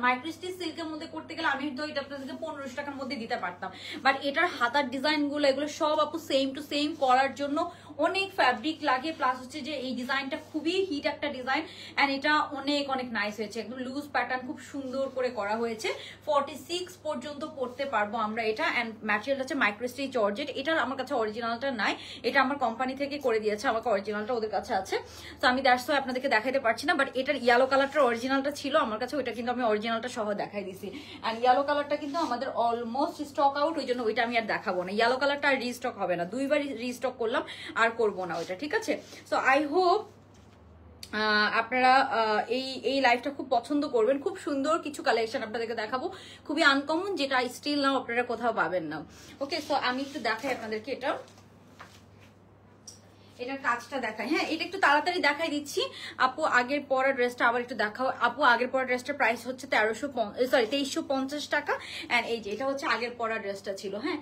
মাইক্রোস্টিচ সিল্কের মধ্যে করতে গেলে আমি তো এটা আপনাদেরকে 1500 টাকার মধ্যে দিতে পারতাম, বাট এটার হাতার ডিজাইন গুলো এগুলো সব আপু সেম টু সেম করার জন্য অনেক ফ্যাব্রিক লাগে, প্লাস হচ্ছে যে এই ডিজাইনটা খুবই হিট একটা ডিজাইন, এন্ড এটা অনেক অনেক নাইস হয়েছে, একদম লুজ প্যাটার্ন খুব সুন্দর করে করা হয়েছে। 46 পর্যন্ত পড়তে পারবো আমরা এটা, এন্ড ম্যাটেরিয়াল হচ্ছে মাইক্রোস্টিচ জর্জেট। এটার আমার কাছে অরিজিনালটা নাই, এটা আমার কোম্পানি থেকে করে দিয়েছে, আমাকে অরিজিনালটা ওদের কাছে আছে, তো আমি দ্যাটস ওয়াই আপনাদেরকে দেখাতে পারছি না। বাট এটার ইয়েলো কালারটা অরিজিনালটা ছিল আমার কাছে, ওইটা কিন্তু আমি অরিজিনালটা সহ দেখাই দিছি। এন্ড ইয়েলো কালারটা কিন্তু আমাদের অলমোস্ট স্টক আউট, ওই জন্য ওইটা আমি আর দেখাবো না। ইয়েলো কালারটা আর রিস্টক হবে না, দুইবার রিস্টক করলাম, আর করবো না ওইটা। ঠিক আছে, সো আই হোপ আপনারা এই লাইফটা খুব পছন্দ করবেন। খুব সুন্দর কিছু কালেকশন আপনাদেরকে দেখাবো, খুবই আনকমন, যেটা স্টিল নাও আপনারা কোথাও পাবেন না। ওকে, সো আমি একটু দেখাই আপনাদেরকে এটার কাজটা দেখাই। হ্যাঁ, এটা একটু তাড়াতাড়ি দেখাই দিচ্ছি। আপু আগের পরা ড্রেসটা আবার একটু দেখাও। আপু আগের পরা ড্রেসটার প্রাইস হচ্ছে 2350 টাকা। এন্ড এই যে এটা হচ্ছে আগের পরা ড্রেসটা ছিল। হ্যাঁ,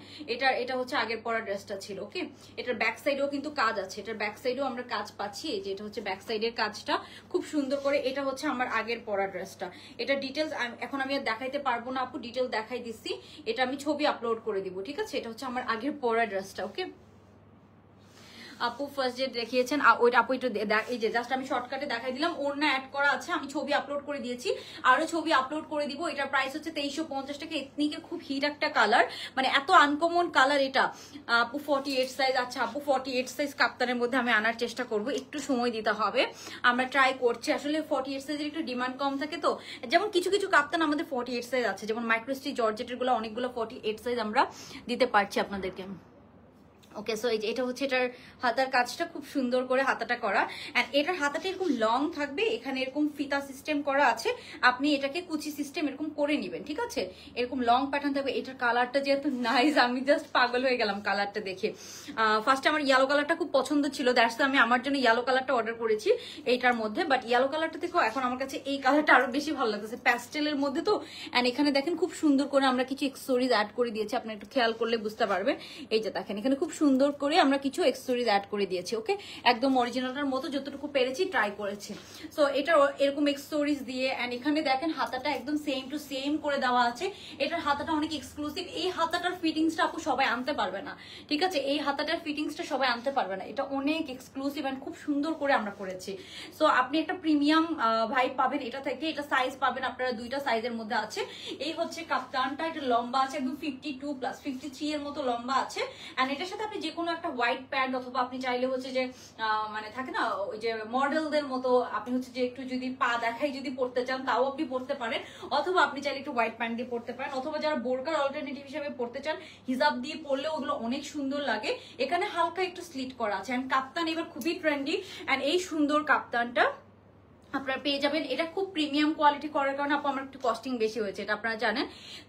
এটা হচ্ছে আগের পরা ড্রেসটা ছিল। ওকে, এটার ব্যাক সাইডেও কিন্তু কাজ আছে, এটার ব্যাক সাইডেও আমরা কাজ পাচ্ছি। এই যে এটা হচ্ছে ব্যাক সাইডের কাজটা খুব সুন্দর করে। এটা হচ্ছে আমার আগের পরা ড্রেসটা। এটা ডিটেলস এখন আমি আর দেখাইতে পারবো না আপু, ডিটেল দেখাই দিচ্ছি, এটা আমি ছবি আপলোড করে দিব। ঠিক আছে, এটা হচ্ছে আমার আগের পরা ড্রেসটা। ওকে, আপু ফার্স্ট ডে দেখিয়েছেন, ওইটা আপু একটু এই যে জাস্ট আমি শর্টকাটে দেখাই দিলাম, ওড়না অ্যাড করা আছে, আমি ছবি আপলোড করে দিয়েছি, আরো ছবি আপলোড করে দিব। এটার প্রাইস হচ্ছে 2350 টাকা। এথনিকের খুব হিট একটা কালার, মানে এত আনকমন কালার এটা। আপু 48 সাইজ, আচ্ছা আপু 48 সাইজ কাপ্তানের মধ্যে আমি আনার চেষ্টা করব, একটু সময় দিতে হবে, আমরা ট্রাই করছি। আসলে 48 সাইজের একটু ডিমান্ড কম থাকে, তো যেমন কিছু কিছু কাপ্তান আমাদের 48 সাইজ আছে, যেমন মাইক্রোস্টিচ জর্জেটের গুলো অনেকগুলো 48 সাইজ আমরা দিতে পারছি আপনাদেরকে। ওকে, সো এটা হচ্ছে এটার হাতার কাজটা খুব সুন্দর করে হাতাটা করা, এন্ড এটার হাতাটা এরকম লং থাকবে, এখানে এরকম ফিতা সিস্টেম করা আছে, আপনি এটাকে কুচি সিস্টেম এরকম করে নেবেন। ঠিক আছে, এরকম লং প্যাটার্ন থাকবে। এটার কালারটা যেহেতু নাইস, আমি জাস্ট পাগল হয়ে গেলাম কালারটা দেখে। ফার্স্টে আমার ইয়েলো কালারটা খুব পছন্দ ছিল, দ্যাটস আমি আমার জন্য ইয়েলো কালারটা অর্ডার করেছি এইটার মধ্যে, বাট ইয়েলো কালারটা থেকেও এখন আমার কাছে এই কালারটা আরো বেশি ভালো লাগতেছে, প্যাস্টেলের মধ্যে তো। এন্ড এখানে দেখেন খুব সুন্দর করে আমরা কিছু এক্সেসরিজ অ্যাড করে দিয়েছি, আপনি একটু খেয়াল করলে বুঝতে পারবেন। এই যে দেখেন এখানে খুব সুন্দর করে আমরা কিছু এক্সেসরিজ অ্যাড করে দিয়েছি। ওকে, একদম অরিজিনালটার মতো যতটুকু পেরেছি ট্রাই করেছি। সো এটা এরকম এক্সেসরিজ দিয়ে, এন্ড এখানে দেখেন হাতাটা একদম সেম টু সেম করে দেওয়া আছে। এটার হাতাটা অনেক এক্সক্লুসিভ, এই হাতাটার ফিটিংসটা আপু সবাই আনতে পারবে না। ঠিক আছে, এই হাতাটার ফিটিংসটা সবাই আনতে পারবে না, এটা অনেক এক্সক্লুসিভ এন্ড খুব সুন্দর করে আমরা করেছি। সো আপনি একটা প্রিমিয়াম ভাইব পাবেন এটা থেকে। এটা সাইজ পাবেন আপনারা দুইটা সাইজের মধ্যে আছে। এই হচ্ছে কাপ্তানটা, এটা লম্বা আছে একদম 52+, 53 এর মতো লম্বা আছে, এন্ড এটার সাথে আপনি যে কোনো একটা হোয়াইট প্যান্ট অথবা আপনি চাইলে হচ্ছে যে মানে থাকে না ওই যে মডেলদের মতো আপনি হচ্ছে যে একটু যদি পা দেখাই যদি পড়তে চান তাও আপনি পড়তে পারেন, অথবা আপনি চাইলে একটু হোয়াইট প্যান্ট দিয়ে পড়তে পারেন, অথবা যারা বোরকার অল্টারনেটিভ হিসেবে পড়তে চান হিজাব দিয়ে পড়লে ওগুলো অনেক সুন্দর লাগে। এখানে হালকা একটু স্লিট করা আছে। অ্যান্ড কাপ্তান এবার খুবই ট্রেন্ডি, অ্যান্ড এই সুন্দর কাপ্তানটা আপনারা পেয়ে যাবেন। এটা খুব প্রিমিয়াম কোয়ালিটি করার কারণে আমার একটু কস্টিং বেশি হয়েছে, এটা আপনারা জানেন।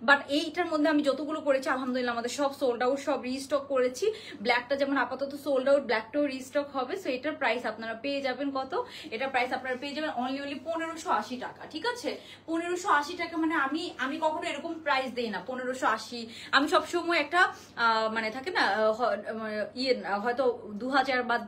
বাট এইটার মধ্যে আমি যতগুলো করেছি আলহামদুলিল্লাহ আমাদের সব সোল্ড আউট, সব রিস্টক করেছি। ব্ল্যাকটা যেমন আপাতত সোল্ড আউট, ব্ল্যাকটাও রিস্টক হবে। সো এটার প্রাইস আপনারা পেয়ে যাবেন কত? এটার প্রাইস আপনারা পেয়ে যাবেন অনলি 1580 টাকা। ঠিক আছে, 1580 টাকা। মানে আমি কখনো এরকম প্রাইস দেই না 1580। আমি সবসময় একটা মানে থাকে না ইয়ে হয়তো 2000 বা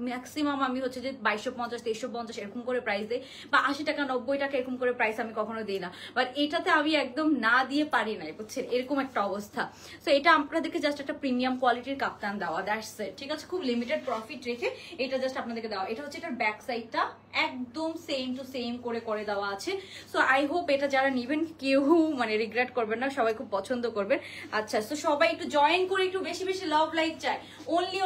ম্যাক্সিমাম আমি হচ্ছে যে 2250 2350 এরকম করে প্রাইস দেই, বা 80 টাকা 90 টাকা এরকম করে প্রাইস আমি কখনো দিই না। বাট এটাতে আমি একদম না দিয়ে পারি নাই, বুঝছেন, এরকম একটা অবস্থা। সো এটা আপনাদেরকে জাস্ট একটা প্রিমিয়াম কোয়ালিটির কাপ্তান দেওয়া, দ্যাটস ইট। ঠিক আছে, খুব লিমিটেড প্রফিট রেখে এটা জাস্ট আপনাদেরকে দেওয়া। এটা হচ্ছে এটার ব্যাক সাইডটা একদম সেম টু সেম করে দেওয়া আছে। সো আই হোপ এটা যারা নিবেন কেউ মানে রিগ্রেট করবেন না, সবাই খুব পছন্দ করবেন। আচ্ছা, সো সবাই একটু জয়েন করে একটু বেশি বেশি লাভ লাইক চাই। অনলি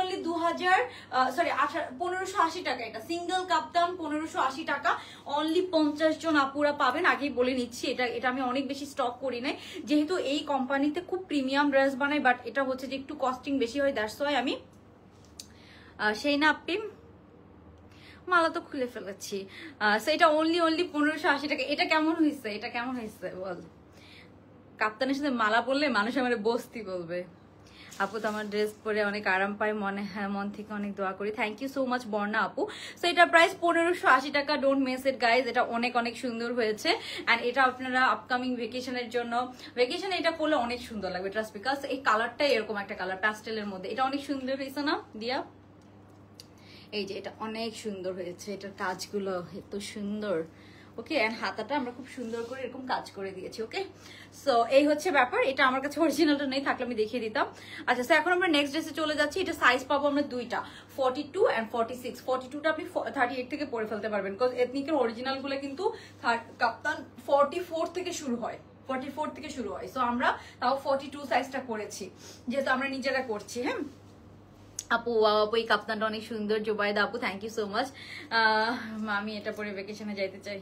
1580 টাকা। এটা সিঙ্গেল কাপ্তান 1580 টাকা। অনলি 50 জন আপুরা পাবেন। আগেই বলে নিচ্ছি, এটা আমি অনেক বেশি স্টক করি নাই, যেহেতু এই কোম্পানিতে খুব প্রিমিয়াম ড্রেস বানাই, বাট এটা হচ্ছে যে একটু কস্টিং বেশি হয়, দ্যাটস ওয়াই আমি সেই না আপনি মালা তো খুলে ফেলেছি। সো এটা অনলি 1580 টাকা। এটা কেমন হয়েছে? এটা কেমন হয়েছে বল? কাপ্তানের সাথে মালা পরলে মানুষ আমার বস্তি বলবে। আপু তো আমার ড্রেস পরে অনেক আরাম পাই, মন থেকে অনেক দোয়া করি। থ্যাংক ইউ সো মাচ বর্ণা আপু। সো এটা প্রাইস 1580 টাকা। Don't miss it guys. এটা অনেক অনেক সুন্দর হয়েছে, অ্যান্ড এটা আপনারা আপকামিং ভেকেশনের জন্য, ভেকেশনে এটা পরলে অনেক সুন্দর লাগবে, ট্রাস্ট, বিকজ এই কালারটাই এরকম একটা কালার প্যাস্টেলের মধ্যে। এটা অনেক সুন্দর হয়েছে না দিয়া? এই যে এটা অনেক সুন্দর হয়েছে, এটার কাজগুলো এত সুন্দর। ওকে, এন্ড হাতাটা আমরা খুব সুন্দর করে এরকম কাজ করে দিয়েছি। ওকে, সো এই হচ্ছে ব্যাপার। এটা আমার কাছে অরিজিনালটা নেই, থাকলে আমি দেখিয়ে দিতাম। আচ্ছা, সো এখন আমরা নেক্সট ড্রেসে চলে যাচ্ছি। এটা সাইজ পাবো আমরা দুইটা, 42 এন্ড 46। 42টা আপনি 38 থেকে পরে ফেলতে পারবেন, বিকজ এথনিকের অরিজিনাল গুলো কিন্তু কাপ্তান 44 থেকে শুরু হয়, 44 থেকে শুরু হয়। সো আমরা তাও 42 সাইজটা করেছি, যেহেতু আমরা নিজেরা করছি। হ্যাঁ আপু, আপু এই কাপ্তানটা অনেক সুন্দর। জোবাইদা আপু, থ্যাংক ইউ সো মাচ। মামি এটা পরে ভেকেশনে যাইতে চাই।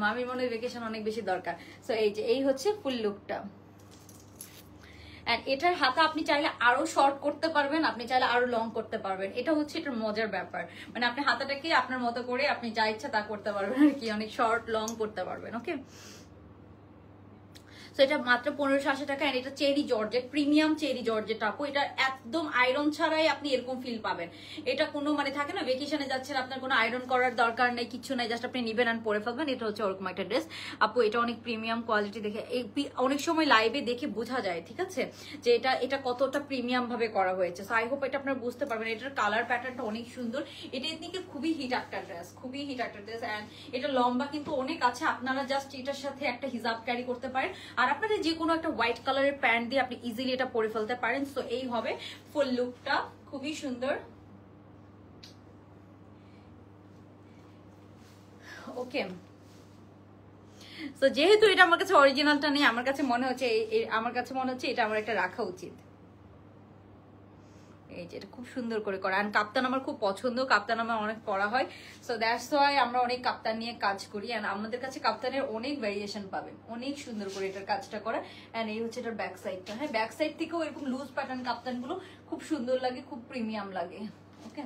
মামির মনে হয় ভেকেশন অনেক বেশি দরকার। সো এই হচ্ছে ফুল লুকটা। এন্ড এটার হাতা আপনি চাইলে আরো শর্ট করতে পারবেন, আপনি চাইলে আরো লং করতে পারবেন। এটা হচ্ছে এটার মজার ব্যাপার, মানে আপনি হাতাটাকে আপনার মতো করে আপনি যা ইচ্ছা তা করতে পারবেন আর কি, অনেক শর্ট লং করতে পারবেন। ওকে, সো এটা মাত্র 1580 টাকা। এন্ড এটা cherry georgette, premium cherry georgette আপু। এটা একদম আয়রন ছাড়াই আপনি এরকম ফিল পাবেন। এটা কোনো মানে থাকে না ভেকেশনে যাচ্ছেন আপনার কোনো আয়রন করার দরকার নেই, কিছু নাই, জাস্ট আপনি নিবেন আর পরে ফেলবেন। এটা হচ্ছে ওরকম একটা ড্রেস আপু। এটা অনেক প্রিমিয়াম কোয়ালিটি, দেখে অনেক সময় লাইভে দেখে বোঝা যায়, ঠিক আছে, যে এটা কতটা প্রিমিয়াম ভাবে করা হয়েছে। সো আই হোপ এটা আপনারা বুঝতে পারবেন। এটার কালার প্যাটার্নটা অনেক সুন্দর। এটা এথনিকের খুবই হিট একটা ড্রেস, খুবই হিট একটা ড্রেস। অ্যান্ড এটা লম্বা কিন্তু অনেক আছে, আপনারা জাস্ট এটার সাথে একটা হিজাব ক্যারি করতে পারেন, আর আপনাদের যে কোনো একটা হোয়াইট কালারের প্যান্ট দিয়ে আপনি ইজিলি এটা পরে ফেলতে পারেন। সো এই হবে ফুল লুকটা, খুবই সুন্দর। ওকে, সো যেহেতু এটা আমার কাছে অরিজিনালটা নেই, আমার কাছে মনে হচ্ছে এটা আমার একটা রাখা উচিত। এই যে এটা খুব সুন্দর করে করা, আর কাপ্তান আমার খুব পছন্দ, কাপ্তান আমার অনেক পরা হয়। সো দ্যাটস ওয়াই আমরা অনেক কাপ্তান নিয়ে কাজ করি, আর আমাদের কাছে কাপ্তানের অনেক ভেরিয়েশন পাবেন, অনেক সুন্দর করে এটার কাজটা করা। এন্ড এই হচ্ছে এটার ব্যাক সাইডটা। হ্যাঁ, ব্যাক সাইড থেকেও এরকম লুজ প্যাটার্ন কাপ্তান গুলো খুব সুন্দর লাগে, খুব প্রিমিয়াম লাগে। ওকে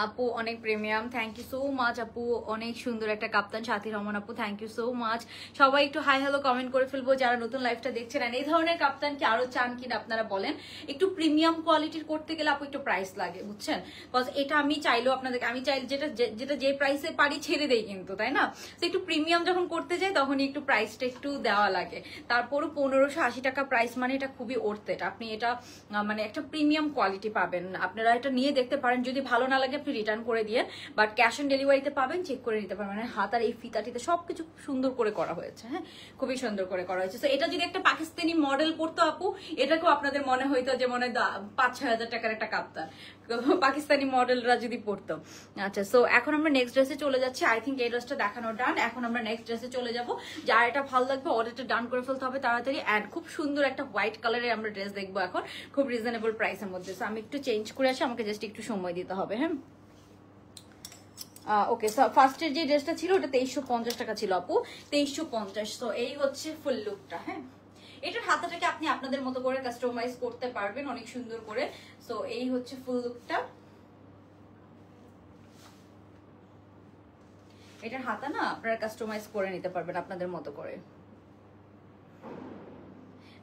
আপু, অনেক premium, thank you so much আপু। অনেক সুন্দর একটা কাপ্তান। সাথী রহমান আপু, থ্যাংক ইউ সো মাচ। সবাই একটু হাই হ্যালো কমেন্ট করে ফেলবো যারা নতুন লাইভটা দেখছেন। এই ধরনের কাপ্তান কি আরো চান কিনা আপনারা বলেন। একটু প্রিমিয়াম কোয়ালিটির করতে গেলে আপু একটু প্রাইস লাগে, বুঝছেন, বিকজ এটা আমি চাইলেও আপনাদেরকে, আমি চাইলে যেটা যে প্রাইসে পারি ছেড়ে দেই কিন্তু, তাই না? তো একটু প্রিমিয়াম যখন করতে যাই তখন একটু প্রাইসটা একটু দেওয়া লাগে। তারপরও 1580 টাকা প্রাইস, মানে এটা খুবই ওর্থ। এটা আপনি এটা মানে একটা প্রিমিয়াম কোয়ালিটি পাবেন। আপনারা এটা নিয়ে দেখতে পারেন, যদি ভালো না লাগে লাগে আপনি রিটার্ন করে দিয়ে, বাট ক্যাশ অন ডেলিভারিতে পাবেন, চেক করে নিতে পারবেন। মানে হাতার এই ফিতাটিতে সবকিছু সুন্দর করে করা হয়েছে, হ্যাঁ খুবই সুন্দর করে করা হয়েছে। তো এটা যদি একটা পাকিস্তানি মডেল পরতো আপু, এটাকেও আপনাদের মনে হইতো যে মনে 5-6 হাজার টাকার একটা কাপ্তান, পাকিস্তানি মডেলরা যদি পরতো। আচ্ছা, সো এখন আমরা নেক্সট ড্রেসে চলে যাচ্ছি। আই থিঙ্ক এই ড্রেসটা দেখানো ডান। এখন আমরা নেক্সট ড্রেসে চলে যাবো। যার এটা ভালো লাগবে অর্ডারটা ডান করে ফেলতে হবে তাড়াতাড়ি। অ্যান্ড খুব সুন্দর একটা হোয়াইট কালারের আমরা ড্রেস দেখবো এখন, খুব রিজনেবল প্রাইসের মধ্যে। সো আমি একটু চেঞ্জ করে আসি, আমাকে জাস্ট একটু সময় দিতে হবে। হ্যাঁ ওকে, ফার্স্টের যে ড্রেসটা ছিল ওটা 2350 টাকা ছিল আপু, 2350। তো এই হচ্ছে ফুল লুকটা। হ্যাঁ, এটার হাতাটাকে আপনি আপনাদের মতো করে কাস্টমাইজ করতে পারবেন অনেক সুন্দর করে। সো এই হচ্ছে ফুল লুকটা। এটার হাতা না আপনারা কাস্টমাইজ করে নিতে পারবেন আপনাদের মতো করে।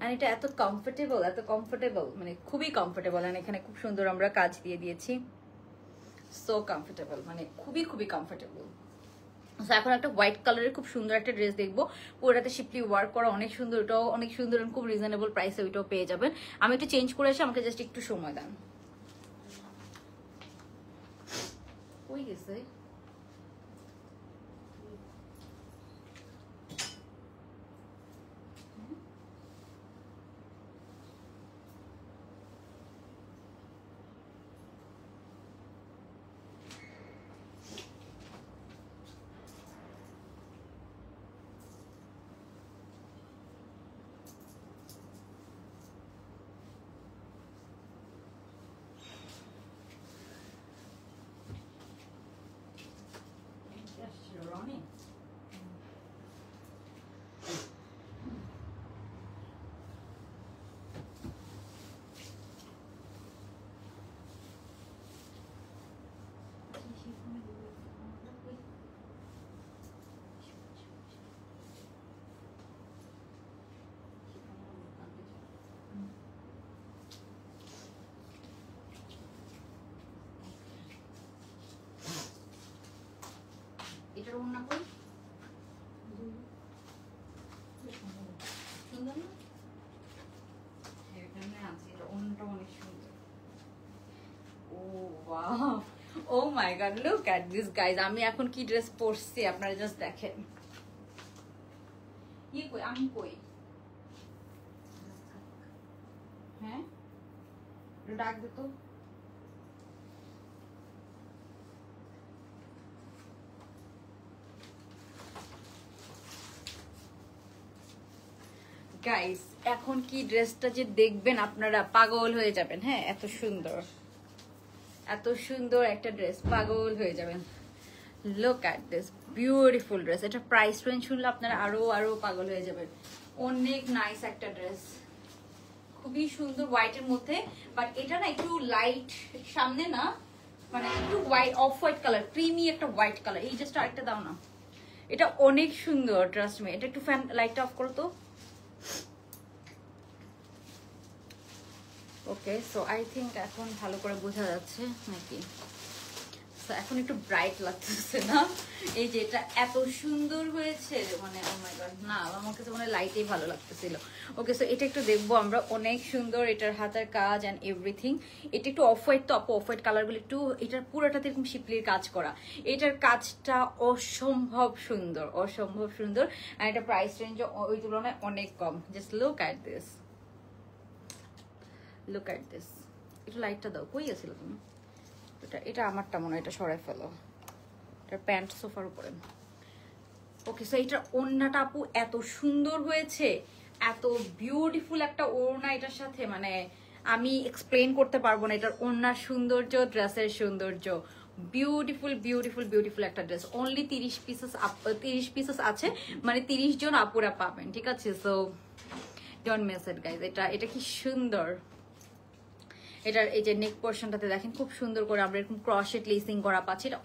আর এটা এত কমফোর্টেবল, মানে খুবই কমফোর্টেবল। আর এখানে খুব সুন্দর আমরা কাজ দিয়ে দিয়েছি, সো কমফোর্টেবল, মানে খুবই কমফোর্টেবল। এখন একটা হোয়াইট কালারের খুব সুন্দর একটা ড্রেস দেখবো, পুরোটাতে শিপলি ওয়ার্ক করা, অনেক সুন্দর, এটাও অনেক সুন্দর, খুব রিজনেবল প্রাইসে ওইটাও পেয়ে যাবেন। আমি একটু চেঞ্জ করে আসি, আমাকে জাস্ট একটু সময় দেন। ওই গেছে রনি, এটার অন্য কই সুন্দর না? এখানে আছে, এটা অন্যটা অনেক সুন্দর। Oh wow, oh my god, look at this guys. আমি এখন কি ড্রেস পরছি আপনারা জাস্ট দেখেন। কই আমি কই, হ্যাঁ ডাক দে তো। গাইস এখন কি ড্রেসটা যে দেখবেন আপনারা পাগল হয়ে যাবেন। হ্যাঁ এত সুন্দর একটা ড্রেস, পাগল হয়ে যাবেন। Look at this beautiful dress. এটা প্রাইস রেঞ্জ শুনলে আপনারা আরো পাগল হয়ে যাবেন। অনেক নাইস একটা ড্রেস, খুবই সুন্দর হোয়াইটের মধ্যে। বাট এটা না একটু লাইট, সামনে না মানে একটু white, off white colour, creamy একটা হোয়াইট কালার। এই ড্রেসটা আরেকটা দাও না, এটা অনেক সুন্দর, ট্রাস্ট মি। এটা একটু ফ্যান লাইটটা অফ করো তো। ওকে, সো আই থিঙ্ক এখন ভালো করে বোঝা যাচ্ছে নাকি? এখন একটু ব্রাইট লাগতেছে না? এই যে এটা এত সুন্দর হয়েছে, মানে ও মাই গড, না আমার কাছে মনে হয় লাইটেই ভালো লাগতেছিল। ওকে, সো এটা একটু দেখবো আমরা, অনেক সুন্দর এটার হাতের কাজ অ্যান্ড এভরিথিং। এটা একটু অফ হোয়াইট, তো অফ হোয়াইট কালারগুলো একটু, এটার পুরোটাতে এরকম শিপলির কাজ করা। এটার কাজটা অসম্ভব সুন্দর, আর এটা প্রাইস রেঞ্জ ওই তুলনায় অনেক কম। জাস্ট লুক অ্যাট দিস, একটু লাইটটা দাও, কই গেছিল তুমি? এটা আমারটা মনে হয়, এটা সরাই ফেলো, এটা প্যান্ট সোফার উপরে। ওকে, সো এটার ওড়নাটা আপু এত সুন্দর হয়েছে, এত বিউটিফুল একটা ওড়না এটার সাথে, মানে আমি এক্সপ্লেন করতে পারবো না এটার ওড়নার সৌন্দর্য, ড্রেসের সৌন্দর্য। বিউটিফুল একটা ড্রেস। অনলি 30 পিসেস আছে, মানে 30 জন আপুরা পাবেন, ঠিক আছে? So don't miss it guys. এটা কি সুন্দর। এটার এই যে নেক পোর্শনটাতে দেখেন খুব সুন্দর করে আমরা এরকম ক্রশেট লেসিং করা পাচ্ছি। এটা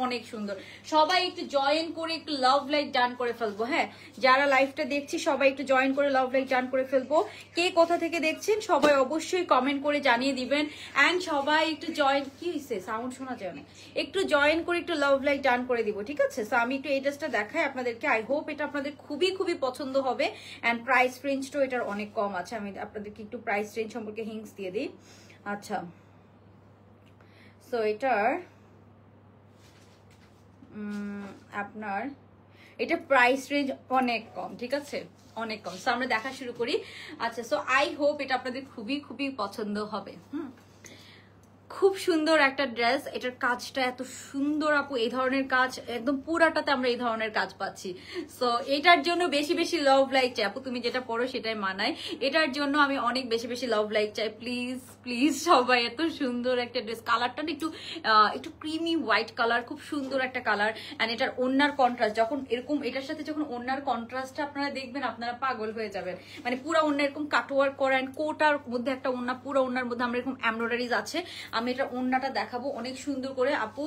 অনেক সুন্দর। সবাই একটু জয়েন করে একটু লাভ লাইক ডান করে ফেলবো। হ্যাঁ, যারা লাইভটা দেখছি সবাই একটু জয়েন করে লাভ লাইক ডান করে ফেলবো। কে কোথা থেকে দেখছেন সবাই অবশ্যই কমেন্ট করে জানিয়ে দিবেন। অ্যান্ড সবাই একটু জয়েন, কি হয়েছে সাউন্ড শোনা যায় না, একটু জয়েন করে একটু লাভ লাইক ডান করে দিব, ঠিক আছে? সো আমি একটু এই ড্রেসটা দেখাই আপনাদেরকে। আই হোপ এটা আপনাদের খুবই পছন্দ হবে। অ্যান্ড প্রাইস রেঞ্জটাও এটার অনেক কম আছে। আমি আপনাদেরকে একটু প্রাইস রেঞ্জ সম্পর্কে হিংস দিয়ে দিই। আচ্ছা, সো এটার আপনার এটা প্রাইস রেঞ্জ অনেক কম, ঠিক আছে, অনেক কম। সো আমরা দেখা শুরু করি। আচ্ছা, সো আই হোপ এটা আপনাদের খুবই খুবই পছন্দ হবে। খুব সুন্দর একটা ড্রেস, এটার কাজটা এত সুন্দর আপু, এই ধরনের কাজ একদম পুরাটাতে আমরা এই ধরনের কাজ পাচ্ছি। সো এটার জন্য বেশি বেশি লাভ লাইক চাই আপু, তুমি যেটা পড়ো সেটাই মানায়, এটার জন্য আমি অনেক বেশি বেশি লাভ লাইক চাই। প্লিজ প্লিজ সবাই, এত সুন্দর একটা ড্রেস, কালারটা একটু একটু ক্রিমি হোয়াইট কালার, খুব সুন্দর একটা কালার। অ্যান্ড এটার ওড়নার কন্ট্রাস্ট, যখন এরকম এটার সাথে যখন ওড়নার কন্ট্রাস্টটা আপনারা দেখবেন আপনারা পাগল হয়ে যাবেন। মানে পুরো ওড়না এরকম কাটওয়ার্ক করা, অ্যান্ড কোটার মধ্যে একটা ওড়না, পুরো ওড়নার মধ্যে আমরা এরকম এমব্রয়ডারিজ আছে। আমি এটা ওড়নাটা দেখাবো অনেক সুন্দর করে। আপু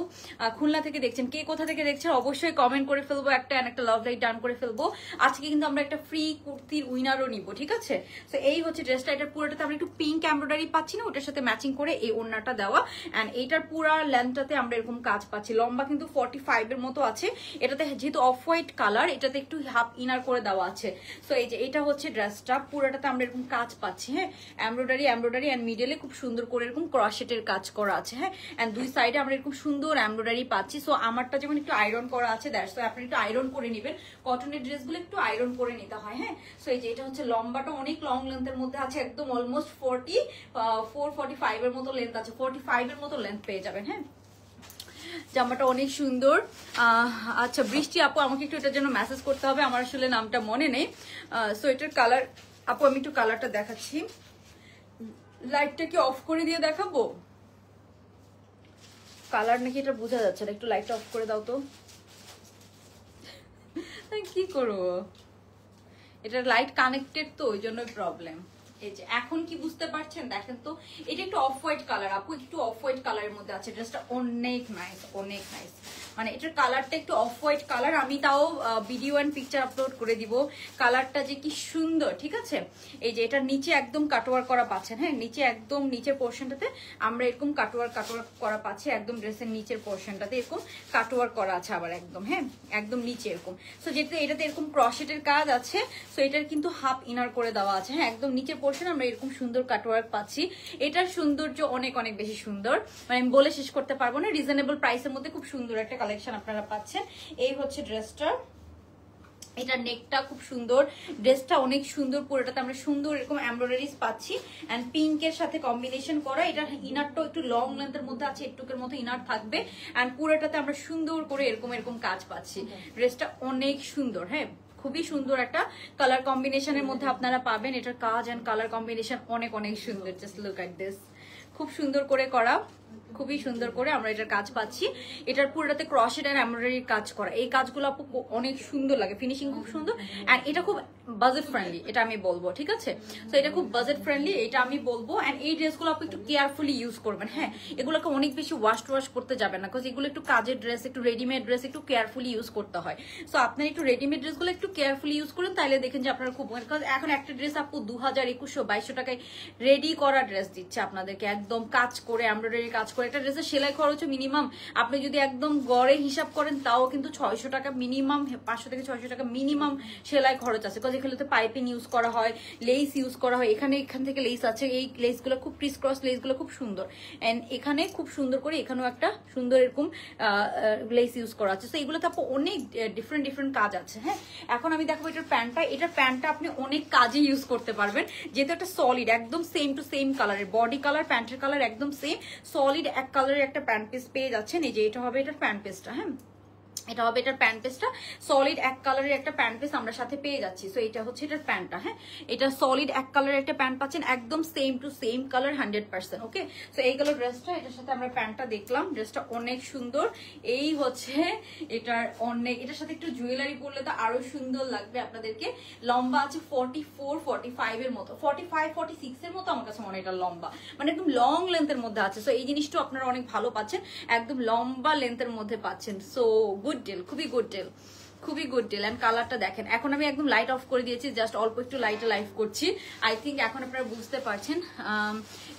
খুলনা থেকে দেখছেন, কে কোথা থেকে দেখছেন অবশ্যই কমেন্ট করে ফেলবো একটা, একটা লাভ লাইক ডান করে ফেলবো। আজকে কিন্তু আমরা একটা ফ্রি কুর্তির উইনারও নিব, ঠিক আছে। তো এই হচ্ছে ড্রেসটা, এটার পুরোটাতে আমরা একটু পিঙ্ক এমব্রয়ডারি পাচ্ছি না, ওটার সাথে ম্যাচিং করে এই ওড়নাটা দেওয়া। অ্যান্ড এইটার পুরা লেন্থটাতে আমরা এরকম কাজ পাচ্ছি, লম্বা কিন্তু 45 এর মতো আছে। এটাতে যেহেতু অফ হোয়াইট কালার, এটাতে একটু হাফ ইনার করে দেওয়া আছে। সো এই যে এটা হচ্ছে ড্রেসটা, পুরোটাতে আমরা এরকম কাজ পাচ্ছি, হ্যাঁ, এমব্রয়ডারি অ্যান্ড মিডলে খুব সুন্দর করে এরকম ক্রসেটের কাজ করা আছে, হ্যাঁ। অ্যান্ড দুই সাইডে আমরা এরকম সুন্দর এমব্রয়ডারি পাচ্ছি। সো আমারটা যেমন একটু আয়রন করা আছে, দ্যাটস ওয়াই আপনি একটু আয়রন করে নেবেন, কটনের ড্রেসগুলো একটু আয়রন করে নিতে হয়, হ্যাঁ। সো এই যে এটা হচ্ছে লম্বাটা অনেক লং লেন্থের মধ্যে আছে, একদম অলমোস্ট 45 এর মতো লেন্থ আছে, 45 এর মতো লেন্থ পেয়ে যাবেন, হ্যাঁ। জামাটা অনেক সুন্দর। আচ্ছা বৃষ্টি আপু, আমাকে একটু এটার জন্য মেসেজ করতে হবে, আমার আসলে নামটা মনে নেই। সো এটার কালার আপু, আমি একটু কালারটা দেখাচ্ছি। লাইটটা কি অফ করে দিয়ে দেখাবো? কালার নাকি এটা বোঝা যাচ্ছে না, একটু লাইটটা অফ করে দাও তো। কি করবো, এটা লাইট কানেক্টেড তো ওই জন্যই প্রবলেম। এই যে এখন কি বুঝতে পারছেন, দেখেন তো, এটা একটু অফ হোয়াইট কালার আপু, একটু অফ হোয়াইট কালারের মধ্যে আছে, ড্রেসটা অনেক নাইস, অনেক নাইস। মানে এটার কালারটা একটু অফ হোয়াইট কালার, আমি তাও ভিডিও অ্যান্ড পিকচার আপলোড করে দিব। কালারটা যে কি সুন্দর, ঠিক আছে। এই যে এটার নিচে একদম কাটওয়ার করা পাচ্ছেন, হ্যাঁ, নিচে একদম নিচের পোর্শনটাতে আমরা এরকম কাটওয়ার করা পাচ্ছি, একদম ড্রেসের নিচের পোর্শনটাতে এরকম কাটওয়ার করা আছে আবার একদম, হ্যাঁ, একদম নিচে এরকম। সো যেহেতু এটাতে এরকম ক্রসেটের কাজ আছে, সো এটার কিন্তু হাফ ইনার করে দেওয়া আছে, হ্যাঁ, একদম নিচের পোর্শন আমরা এরকম সুন্দর কাটওয়ার্ক পাচ্ছি। এটার সৌন্দর্য অনেক অনেক বেশি সুন্দর, মানে আমি বলে শেষ করতে পারবো না। রিজনেবল প্রাইসের মধ্যে খুব সুন্দর একটা কালেকশন আপনারা পাচ্ছেন। এই হচ্ছে ড্রেসটা, এটার নেকটা খুব সুন্দর, ড্রেসটা অনেক সুন্দর, পুরোটাতে আমরা সুন্দর এরকম এমব্রয়ডারিজ পাচ্ছি এন্ড পিঙ্কের সাথে কম্বিনেশন করা। এটার ইনারটা একটু লং লেন্থের মধ্যে আছে, একটুকের মতো ইনার থাকবে এন্ড পুরোটাতে আমরা সুন্দর করে এরকম এরকম কাজ পাচ্ছি। ড্রেসটা অনেক সুন্দর, হ্যাঁ, খুবই সুন্দর একটা কালার কম্বিনেশনের মধ্যে আপনারা পাবেন। এটার কাজ এন্ড কালার কম্বিনেশন অনেক অনেক সুন্দর, জাস্ট লুক এট দিস, খুব সুন্দর করে করা, খুবই সুন্দর করে আমরা এটার কাজ পাচ্ছি। এটার পুরোটাতে ক্রসেট আর এমব্রয়ডারির কাজ করা, এই কাজগুলো আপু অনেক সুন্দর লাগে, ফিনিশিং খুব সুন্দর এন্ড এটা খুব বাজেট ফ্রেন্ডলি, এটা আমি বলবো, ঠিক আছে। তো এটা খুব বাজেট ফ্রেন্ডলি, এটা আমি বলবো। এন্ড এই ড্রেসগুলো আপু একটু কেয়ারফুলি ইউজ করবেন, হ্যাঁ, এগুলোকে অনেক বেশি ওয়াশ করতে যাবেন না, বিকজ এগুলো একটু কাজের ড্রেস, একটু রেডিমেড ড্রেস, একটু কেয়ারফুলি ইউজ করতে হয়। সো আপনার একটু রেডিমেড ড্রেসগুলো একটু কেয়ারফুলি ইউজ করেন, তাহলে দেখেন যে আপনারা খুব, বিকজ এখন একটা ড্রেস আপু 2000, 2100, 2200 টাকায় রেডি করা ড্রেস দিচ্ছে আপনাদেরকে, একদম কাজ করে এমব্রয়ডারি কাজ করে। একটা ড্রেসের সেলাই খরচ মিনিমাম আপনি যদি একদম গড়ে হিসাব করেন তাও কিন্তু 600 টাকা মিনিমাম, 500 থেকে 600 টাকা মিনিমাম সেলাই খরচ আছে, বিকজ এখানে তো পাইপিং ইউজ করা হয়, লেস ইউজ করা হয়। এখান থেকে লেস আছে, এই লেসগুলো খুব ক্রিস ক্রস লেসগুলো খুব সুন্দর এন্ড এখানে খুব সুন্দর করে এখানেও একটা সুন্দর এরকম লেস ইউজ করা আছে। তো এগুলো তো আপু অনেক ডিফারেন্ট কাজ আছে, হ্যাঁ। এখন আমি দেখাবো এটার প্যান্টটা, এটার প্যান্টটা আপনি অনেক কাজে ইউজ করতে পারবেন, যেহেতু একটা সলিড একদম সেম টু সেম কালারের, বডি কালার প্যান্টের কালার একদম সেম, সলিড এক কালারের একটা প্যান্ট পিস পেয়ে যাচ্ছেন। এই যে এটা হবে এটার প্যান্ট পিসটা, হ্যাঁ, এটা হবে এটার প্যান্ট পিসটা, সলিড এক কালারের একটা প্যান্ট পিস আমরা সাথে পেয়ে যাচ্ছি। সো এটা হচ্ছে এটার প্যান্টটা, হ্যাঁ, এটা সলিড এক কালারের একটা প্যান্ট পাচ্ছেন, একদম same to same colour 100%, okay. So এই গেল ড্রেসটা, এটার সাথে আমরা প্যান্টটা দেখলাম, ড্রেসটা অনেক সুন্দর। এই হচ্ছে এটার অনেক, এটার সাথে একটু জুয়েলারি পরলে তো আরো সুন্দর লাগবে আপনাদেরকে। লম্বা আছে 44, 45 এর মতো, 45, 46 এর মতো আমার কাছে মনে হয় এটা লম্বা, মানে একদম লং লেন্থের মধ্যে আছে। সো এই জিনিসটা আপনারা অনেক ভালো পাচ্ছেন, একদম লম্বা লেন্থের মধ্যে পাচ্ছেন। সো গুড ডিল, খুবই গুড ডিল। খুবই গুড ডিল। এন্ড কালারটা দেখেন, এখন আমি একদম লাইট অফ করে দিয়েছি, জাস্ট অল্প একটু লাইটে লাইভ করছি। আই থিঙ্ক এখন আপনারা বুঝতে পারছেন।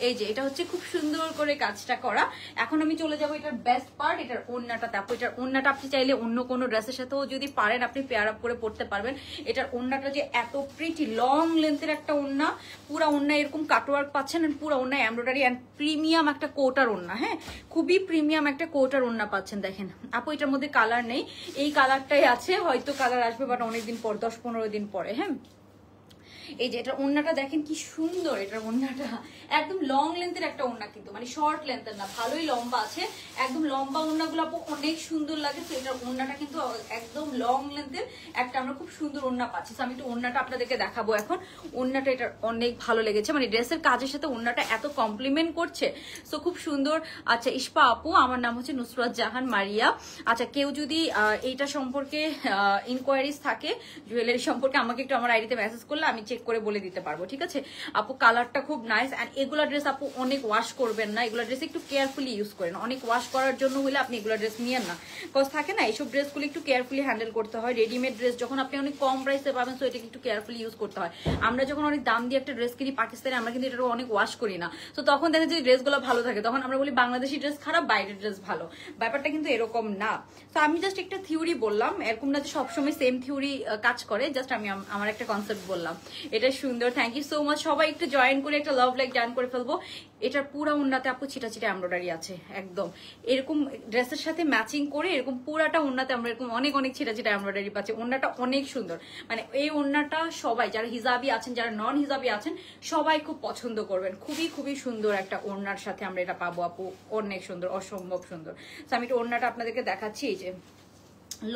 এই যে এটা হচ্ছে খুব সুন্দর করে কাজটা করা। এখন আমি চলে যাবো এটার বেস্ট পার্ট, এটার ওড়নাটা। তারপর এটার ওড়নাটা আপনি চাইলে অন্য কোনো ড্রেসের সাথেও যদি পারেন আপনি পেয়ার আপ করে পড়তে পারবেন। এটার ওড়নাটা যে এত প্রিটি, লং লেন্থের একটা ওড়না, পুরা ওড়না এরকম কাটওয়ার্ক পাচ্ছেন, এন্ড পুরা ওড়না এমব্রয়ডারি এন্ড প্রিমিয়াম একটা কোটার ওড়না। হ্যাঁ, খুবই প্রিমিয়াম একটা কোটার ওড়না পাচ্ছেন। দেখেন আপু এটার মধ্যে কালার নেই, এই কালারটাই আছে, হয়তো কালার আসবে বাট অনেকদিন পর, 10-15 দিন পরে। হ্যাঁ, এই যে এটার ওড়নাটা দেখেন কি সুন্দর। এটার ওড়নাটা একদম লং লেন্থের একটা ওড়না, কিন্তু মানে শর্ট লেন্থের না, ভালোই লম্বা আছে। একদম লম্বা ওড়নাগুলো আপু অনেক সুন্দর লাগে। তো এটার ওড়নাটা কিন্তু একদম লং লেন্থের একটা আমরা খুব সুন্দর ওড়না পাচ্ছি। আমি একটু ওড়নাটা আপনাদেরকে দেখাবো এখন। ওড়নাটা এটার অনেক ভালো লেগেছে, মানে ড্রেসের কাজের সাথে ওড়নাটা এত কমপ্লিমেন্ট করছে, সো খুব সুন্দর। আচ্ছা ইস্পা আপু, আমার নাম হচ্ছে নুসরাত জাহান মারিয়া। আচ্ছা, কেউ যদি এইটা সম্পর্কে ইনকোয়ারিজ থাকে, জুয়েলারি সম্পর্কে, আমাকে একটু আমার আইডিতে মেসেজ করলে আমি চেক করে বলে দিতে পারবো, ঠিক আছে আপু। কালারটা খুব নাইস। এন্ড এগুলা ড্রেস আপু অনেক ওয়াশ করবেন না, এগুলা ড্রেস একটু কেয়ারফুলি ইউজ করেন। অনেক ওয়াশ করার জন্য হলে আপনি এগুলা ড্রেস নিয়েন না, বিকজ থাকে না এইসব ড্রেসগুলো একটু কেয়ারফুলি হ্যান্ডেল করতে হয়। রেডিমেড ড্রেস যখন আপনি অনেক কম প্রাইসে পাবেন, তো এটাকে একটু কেয়ারফুলি ইউজ করতে হয়। আমরা যখন অনেক দাম দিয়ে একটা ড্রেস কিনি পাকিস্তানে, আমরা কিন্তু এটা অনেক ওয়াশ করি না, তো তখন দেখা যায় ড্রেসগুলো ভালো থাকে, তখন আমরা বলি বাংলাদেশি ড্রেস খারাপ, বাইরের ড্রেস ভালো। ব্যাপারটা কিন্তু এরকম না। তো আমি জাস্ট একটা থিওরি বললাম, এরকম না যে সবসময় সেম থিওরি কাজ করে, জাস্ট আমি আমার একটা কনসেপ্ট বললাম। এটা সুন্দর, থ্যাংক ইউ সো মাচ। সবাই একটু জয়েন করে একটা লাভ লাইক জয়েন করে ফেলবো। এটার পুরা ওড়নাতে আপু ছিটা ছিটা এমব্রয়ডারি আছে, একদম এরকম ড্রেসের সাথে ম্যাচিং করে এরকম পুরাটা ওড়নাতে আমরা এরকম অনেক অনেক ছিটা ছিটা এমব্রয়ডারি পাচ্ছি। ওড়নাটা অনেক সুন্দর, মানে এই ওড়নাটা সবাই যারা হিজাবি আছেন, যারা নন হিজাবি আছেন, সবাই খুব পছন্দ করবেন। খুবই খুবই সুন্দর একটা ওড়নার সাথে আমরা এটা পাবো আপু, অনেক সুন্দর, অসম্ভব সুন্দর। তো আমি একটু ওড়নাটা আপনাদেরকে দেখাচ্ছি। এই যে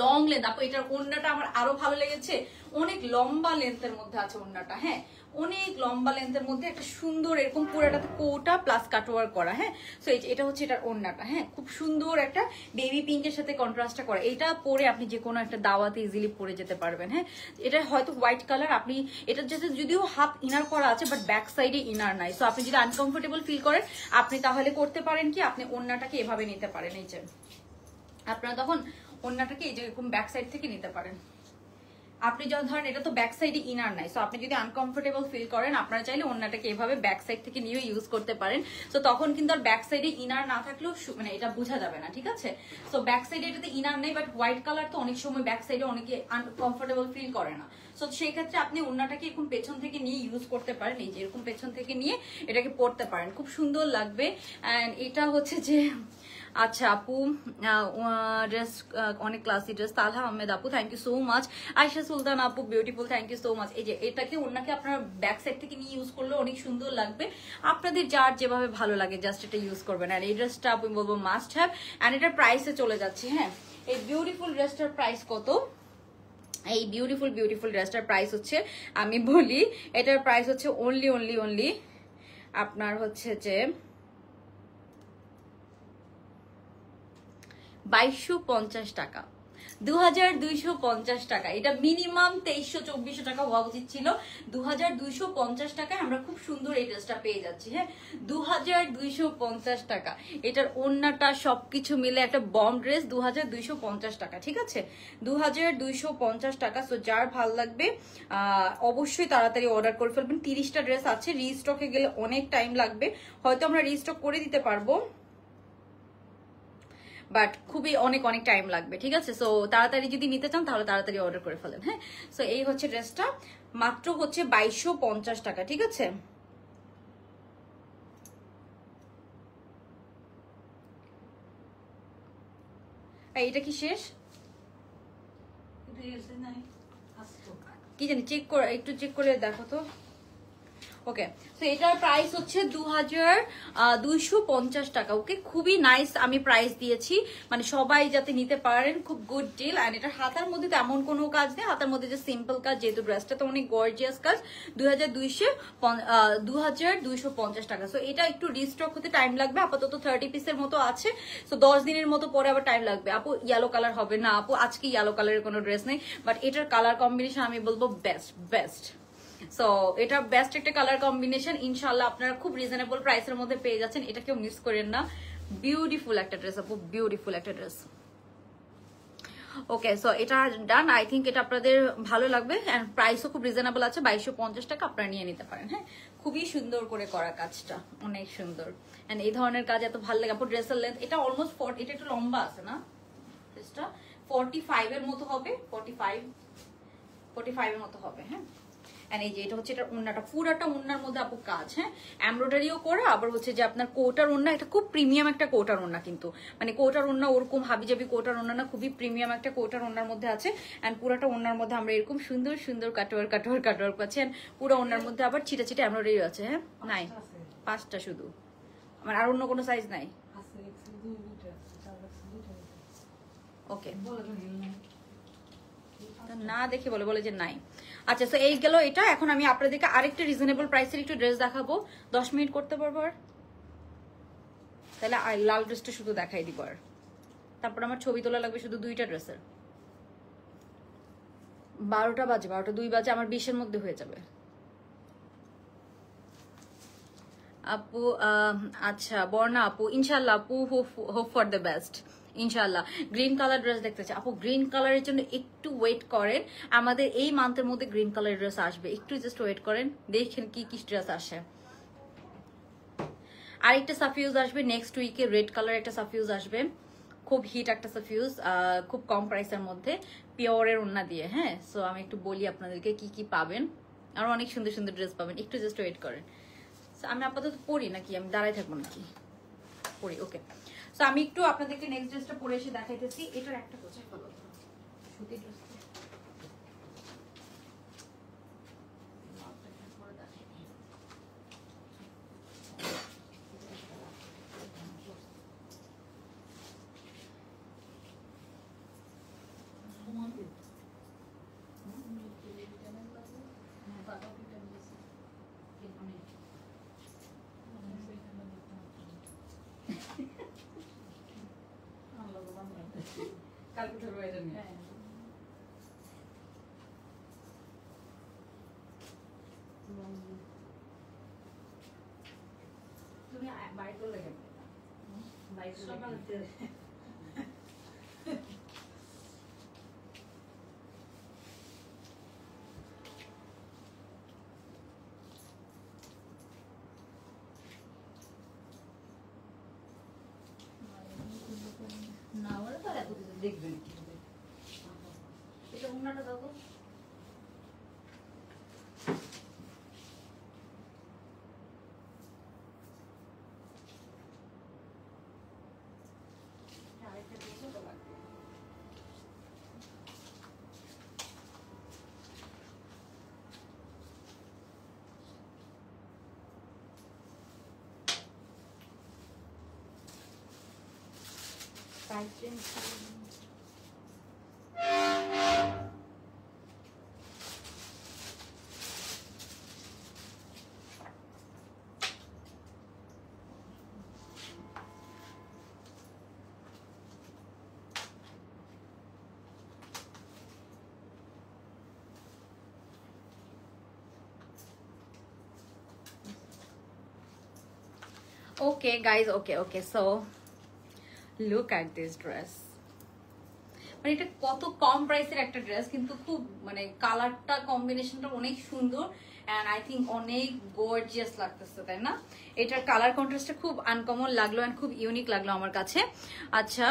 লং লেন্থ আপু, এটার ওড়নাটা আমার আরো ভালো লেগেছে, অনেক লম্বা লেন্থের মধ্যে আছে ওড়নাটা। হ্যাঁ, অনেক লম্বা লেন্থের মধ্যে একটা সুন্দর এরকম পুরোটাতে কোটা প্লাস কাটওয়ার্ক করা। হ্যাঁ, সো এটা হচ্ছে এটার ওড়নাটা। হ্যাঁ, খুব সুন্দর একটা বেবি পিঙ্কের সাথে কন্ট্রাস্টটা করা। এটা পরে আপনি যে কোনো একটা দাওয়াতে ইজিলি পরে যেতে পারবেন। হ্যাঁ, এটা হয়তো হোয়াইট কালার, আপনি এটার যাতে যদিও হাফ ইনার করা আছে বাট ব্যাক সাইডে ইনার নাই, সো আপনি যদি আনকমফোর্টেবল ফিল করেন আপনি তাহলে করতে পারেন কি, আপনি ওড়নাটাকে এভাবে নিতে পারেন। এই যে আপনারা তখন ওড়নাটাকে এই যে এরকম ব্যাক সাইড থেকে নিতে পারেন। আপনি যখন ধরেন এটা তো ব্যাক সাইডে ইনার নাই, সো আপনি যদি আনকমফোর্টেবল ফিল করেন আপনারা চাইলে ওড়নাটাকে এভাবে ব্যাক সাইড থেকে নিয়েও ইউজ করতে পারেন। সো তখন কিন্তু আর ব্যাক সাইডে ইনার না থাকলেও মানে এটা বোঝা যাবে না, ঠিক আছে। সো ব্যাক সাইডে এটাতে ইনার নেই, বাট হোয়াইট কালার তো অনেক সময় ব্যাক সাইডে অনেকে আনকমফোর্টেবল ফিল করে না, সো সেই ক্ষেত্রে আপনি ওড়নাটাকে এরকম পেছন থেকে নিয়ে ইউজ করতে পারেন। এই যে এরকম পেছন থেকে নিয়ে এটাকে পরতে পারেন, খুব সুন্দর লাগবে। অ্যান্ড এটা হচ্ছে যে আচ্ছা আপু, ড্রেস অনেক ক্লাসি ড্রেস। তালহা আহমেদ আপু, thank you so much. Ayesha Sultan আপু, beautiful, thank you so much. এই যে এটাকে ওনাকে আপনার ব্যাক সাইড থেকে নিয়ে ইউজ করলে অনেক সুন্দর লাগবে। আপনাদের যার যেভাবে ভালো লাগে জাস্ট এটা ইউজ করবেন। আর এই ড্রেসটা আপনি বলবো মাস্ট হ্যাভ। অ্যান্ড এটার প্রাইসে চলে যাচ্ছে। হ্যাঁ, এই বিউটিফুল ড্রেসটার প্রাইস কত? এই বিউটিফুল বিউটিফুল ড্রেসটার প্রাইস হচ্ছে, আমি বলি এটার প্রাইস হচ্ছে অনলি আপনার হচ্ছে যে 2250 টাকা, 2250 টাকা। এটা মিনিমাম 2300-2400 টাকা হওয়া উচিত ছিল। 2250 টাকায় আমরা খুব সুন্দর এই ড্রেসটা পেয়ে যাচ্ছি। হ্যাঁ, 2250 টাকা। এটার ওড়নাটা সবকিছু মিলে একটা বম ড্রেস, 2250 টাকা, ঠিক আছে, 2250 টাকা। সো যার ভাল লাগবে অবশ্যই তাড়াতাড়ি অর্ডার করে ফেলবেন। 30টা ড্রেস আছে, রিস্টকে গেলে অনেক টাইম লাগবে, হয়তো আমরা রিস্টক করে দিতে পারবো, বাট খুবই অনেক টাইম লাগবে, ঠিক আছে। সো তাড়াতাড়ি যদি নিতে চান তাহলে তাড়াতাড়ি অর্ডার করে ফেলেন। হ্যাঁ, সো এই হচ্ছে ড্রেসটা, মাত্র হচ্ছে 2250 টাকা, ঠিক আছে। এটা কি শেষ? কি জানি, চেক করে একটু চেক করে দেখো তো। ওকে, তো এটার প্রাইস হচ্ছে 2250 টাকা। ওকে, খুবই নাইস আমি প্রাইস দিয়েছি, মানে সবাই যাতে নিতে পারেন, খুব গুড ডিল। অ্যান্ড এটার হাতার মধ্যে তো এমন কোনো কাজ নেই, হাতার মধ্যে যে সিম্পল কাজ, যেহেতু ড্রেসটা তো অনেক গর্জিয়াস কাজ। 2250 টাকা। সো এটা একটু রিস্টক হতে টাইম লাগবে, আপাতত 30 পিসের মতো আছে, সো 10 দিনের মতো পরে আবার টাইম লাগবে। আপু ইয়েলো কালার হবে না আপু, আজকে ইয়েলো কালারের কোনো ড্রেস নেই, বাট এটার কালার কম্বিনেশন আমি বলবো বেস্ট। সো এটা বেস্ট একটা কালার কম্বিনেশন, ইনশাল্লাহ আপনারা খুব রিজনেবল প্রাইসের মধ্যে পেয়ে যাচ্ছেন, এটা কেউ মিস করেন না। বিউটিফুল একটা ড্রেস আপু, বিউটিফুল একটা ড্রেস। ওকে, সো এটা ডান। আই থিঙ্ক এটা আপনাদের ভালো লাগবে এন্ড প্রাইসও খুব রিজনেবল আছে, 2250 টাকা আপনারা নিয়ে নিতে পারেন। হ্যাঁ, খুবই সুন্দর করে করা কাজটা, অনেক সুন্দর। এন্ড এই ধরনের কাজ এত ভালো লাগে। আপু ড্রেসের লেন্থ এটা অলমোস্ট 40, এটা একটু লম্বা আছে না ড্রেসটা, 45 এর মতো হবে, 45 এর মতো হবে। হ্যাঁ, এন্ড এই যে এটা হচ্ছে এটা ওন্নাটা, পুরাটা ওন্নার মধ্যে আপু কাজ। হ্যাঁ, এমব্রয়ডারিও করা, আবার হচ্ছে যে আপনার কোটার ওন্না, এটা খুব প্রিমিয়াম একটা কোটার ওন্না, কিন্তু মানে কোটার ওন্না ওরকম হাবিজাবি কোটার ওন্না না, খুবই প্রিমিয়াম একটা কোটার ওন্নার মধ্যে আছে। এন্ড পুরাটা ওন্নার মধ্যে আমরা এরকম সুন্দর সুন্দর কাটোয়ার কাটোয়ার কাটোয়ার পাচ্ছি। এন্ড পুরো ওন্নার মধ্যে আবার ছিটা ছিটা এমব্রয়ডারি আছে। হ্যাঁ, নাই 5টা শুধু, মানে আর অন্য কোনো সাইজ নাই। ওকে, না দেখে বলে যে নাই। আচ্ছা, তো এই গেল এটা। এখন আমি আপনাদেরকে আরেকটা রিজনেবল প্রাইসের একটু ড্রেস দেখাবো। 10 মিনিট করতে পারবো আর? তাহলে লাল ড্রেসটা শুধু দেখাই দিব আর তারপর আমার ছবি তোলা লাগবে শুধু 2টা ড্রেসের। 12টা বাজে, 12টা 2 বাজে, আমার 20-এর মধ্যে হয়ে যাবে আপু। আচ্ছা বর্ণা আপু, ইনশাল্লাহ আপু, হোপ ফর দ্য বেস্ট ইনশাল্লাহ। গ্রিন কালার ড্রেস দেখতে চাই আপু, গ্রিন কালারের জন্য একটু ওয়েট করেন, আমাদের এই মান্থের মধ্যে গ্রিন কালারের ড্রেস আসবে, একটু জাস্ট ওয়েট করেন, দেখেন কি কি ড্রেস আসে। আরেকটা সাফিউজ আসবে নেক্সট উইকে, রেড কালার একটা সাফিউজ আসবে, খুব হিট একটা সাফিউজ, খুব কম প্রাইসের মধ্যে, পিওরের ওন্না দিয়ে। হ্যাঁ, সো আমি একটু বলি আপনাদেরকে কি কি পাবেন, আর অনেক সুন্দর সুন্দর ড্রেস পাবেন, একটু জাস্ট ওয়েট করেন। আমি আপাতত পড়ি নাকি, আমি দাঁড়াই থাকবো নাকি, পড়ি। ওকে, সো আমি একটু আপনাদেরকে নেক্সট ড্রেসটা পরে এসে দেখাইতেছি। এটার একটা কোথায় ফলো সুতি ড্রেস কালকে ধরবো এটা নিয়ে। তুমি বাইক করলে কেন? বাইক না, ওরা তো এত কিছু দেখবেন। এটা উন্নাটা দাও তো। Okay guys, okay, so look at this dress. মানে এটা কত কম প্রাইসের একটা ড্রেস, কিন্তু খুব মানে কালারটা কম্বিনেশনটা অনেক সুন্দর এন্ড আই থিঙ্ক অনেক গর্জিয়াস লাগতেছে, তাই না? এটার কালার কন্ট্রাস্টটা খুব আনকমন লাগলো এন্ড খুব ইউনিক লাগলো আমার কাছে। আচ্ছা,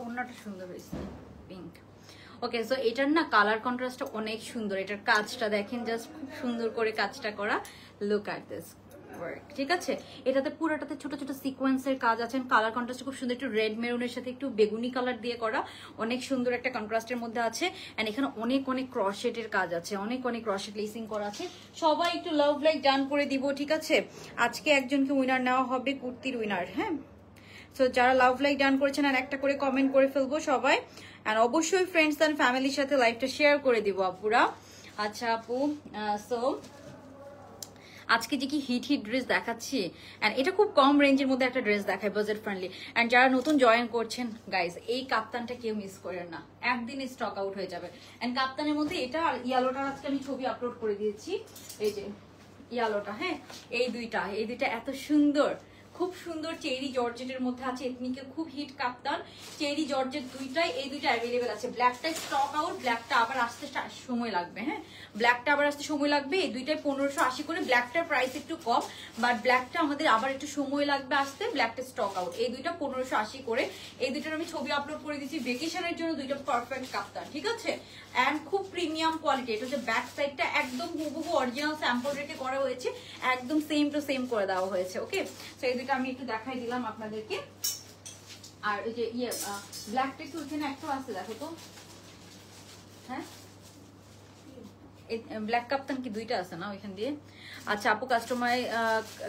ওড়নাটা সুন্দর হয়েছে, পিঙ্ক। ওকে, সো এটার না কালার কন্ট্রাস্টটা অনেক সুন্দর, এটার কাজটা দেখেন, জাস্ট খুব সুন্দর করে কাজটা করা। লুক অ্যাট দিস ওয়ার্ক, ঠিক আছে? এটাতে পুরোটাতে ছোট ছোট সিকোয়েন্সের কাজ আছে, কালার কন্ট্রাস্ট খুব সুন্দর, একটু রেড মেরুনের সাথে একটু বেগুনি কালার দিয়ে করা, অনেক সুন্দর একটা কন্ট্রাস্টের মধ্যে আছে। এন্ড এখানে অনেক অনেক ক্রসেটের কাজ আছে, অনেক অনেক ক্রসেট লেসিং করা আছে। সবাই একটু লাভ লাইক ডান করে দিব, ঠিক আছে? আজকে একজনকে উইনার নেওয়া হবে, কুর্তির উইনার। হ্যাঁ, সো যারা লাভ লাইক ডান করেছেন আর একটা করে কমেন্ট করে ফেলবো সবাই, আর অবশ্যই ফ্রেন্ডস এন্ড ফ্যামিলির সাথে লাইভটা শেয়ার করে দিব আপুরা। আচ্ছা আপু, সো আজকে যে কি হিট হিট ড্রেস দেখাচ্ছি, অ্যান্ড এটা খুব কম রেঞ্জের মধ্যে একটা ড্রেস দেখায়, বাজেট ফ্রেন্ডলি। অ্যান্ড যারা নতুন জয়েন করছেন গাইজ, এই কাপ্তানটা কেউ মিস করেন না, একদিনে স্টক আউট হয়ে যাবে। অ্যান্ড কাপ্তানের মধ্যে এটা আর ইয়েলোটা আজকে আমি ছবি আপলোড করে দিয়েছি, এই যে ইয়েলোটা, হ্যাঁ এই দুইটা এত সুন্দর, খুব সুন্দর চেরি জর্জেটের মধ্যে আছে, এথনিকের খুব হিট কাপ্তান চেরি জর্জেট দুইটাই, এই দুইটা অ্যাভেলেবেল আছে। ব্ল্যাকটা স্টক আউট, ব্ল্যাকটা আবার আসতে সময় লাগবে, হ্যাঁ ব্ল্যাকটা আবার আসতে সময় লাগবে। এই দুইটাই 1580 করে, ব্ল্যাকটার প্রাইস একটু কম, বাট ব্ল্যাকটা আমাদের আবার একটু সময় লাগবে আসতে, ব্ল্যাকটা স্টক আউট। এই দুইটা 1580 করে, এই দুইটার আমি ছবি আপলোড করে দিচ্ছি ভেকেশনের জন্য, দুইটা পারফেক্ট কাপ্তান, ঠিক আছে। অ্যান্ড খুব প্রিমিয়াম কোয়ালিটি, এটা হচ্ছে ব্যাক সাইডটা একদম হুবহু অরিজিনাল স্যাম্পল রেটে করা হয়েছে, একদম সেম টু সেম করে দেওয়া হয়েছে, ওকে। তো এই দুইটা আমি একটু দেখাই দিলাম আপনাদেরকে। আর ওই যে ব্ল্যাকটা একটু ওইখানে একটা আছে, দেখো তো, হ্যাঁ ব্ল্যাক কাপ্তান কি দুইটা আছে না ওইখান দিয়ে? আচ্ছা আপু, কাস্টমার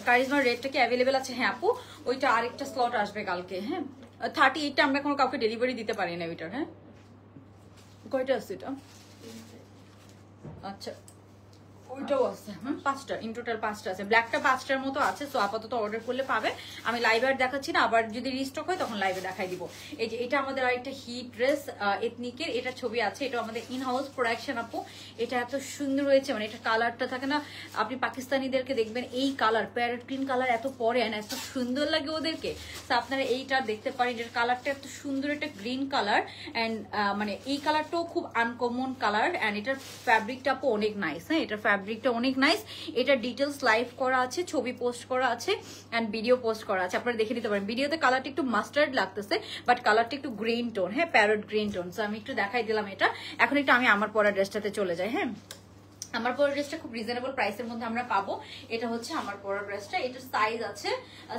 কারিজমার রেটটা কি অ্যাভেলেবেল আছে? হ্যাঁ আপু, ওইটা আরেকটা স্লট আসবে কালকে, হ্যাঁ 38টা আমরা কোনো কাউকে ডেলিভারি দিতে পারি না ওইটার, হ্যাঁ কয়টা আছে এটা? আচ্ছা ওইটাও আছে, 5টা, ইন টোটাল 5টা আছে, ব্ল্যাকটা 5টার মতো আছে। সো আপাতত অর্ডার করলে পাবে, আমি লাইভে আর দেখাচ্ছি না, আবার যদি রিস্টক হয় তখন লাইভে দেখাই দিব। এই যে এটা আমাদের আরেকটা হিট ড্রেস এথনিকের, এটা ছবি আছে, এটা আমাদের ইন হাউস প্রোডাকশন আপু। এটা এত সুন্দর হয়েছে, মানে এটা কালারটা থাকে না, আপনি পাকিস্তানিদেরকে দেখবেন এই কালার প্যারেট গ্রিন কালার এত পরে এত সুন্দর লাগে ওদেরকে। তো আপনারা এইটা দেখতে পারেন, এটার কালারটা এত সুন্দর, একটা গ্রিন কালার, অ্যান্ড মানে এই কালারটাও খুব আনকমন কালার, অ্যান্ড এটার ফ্যাব্রিকটা আপু অনেক নাইস, হ্যাঁ এটার ফ্যাব্রিকটা অনেক নাইস। এটা ডিটেলস লাইভ করা আছে, ছবি পোস্ট করা আছে, এন্ড ভিডিও পোস্ট করা আছে, আপনারা দেখে নিতে পারেন। ভিডিওতে কালারটা একটু মাস্টার্ড লাগতেছে, বাট কালারটা একটু গ্রিন টোন, হ্যাঁ প্যারট গ্রিন টোন। সো আমি একটু দেখাই দিলাম এটা। এখন একটু আমি আমার পরা ড্রেসটাতে চলে যাই। হ্যাঁ আমার পরা ড্রেসটা খুব রিজনেবল প্রাইসের মধ্যে আমরা পাবো। এটা হচ্ছে আমার পরা ড্রেসটা, এটা সাইজ আছে,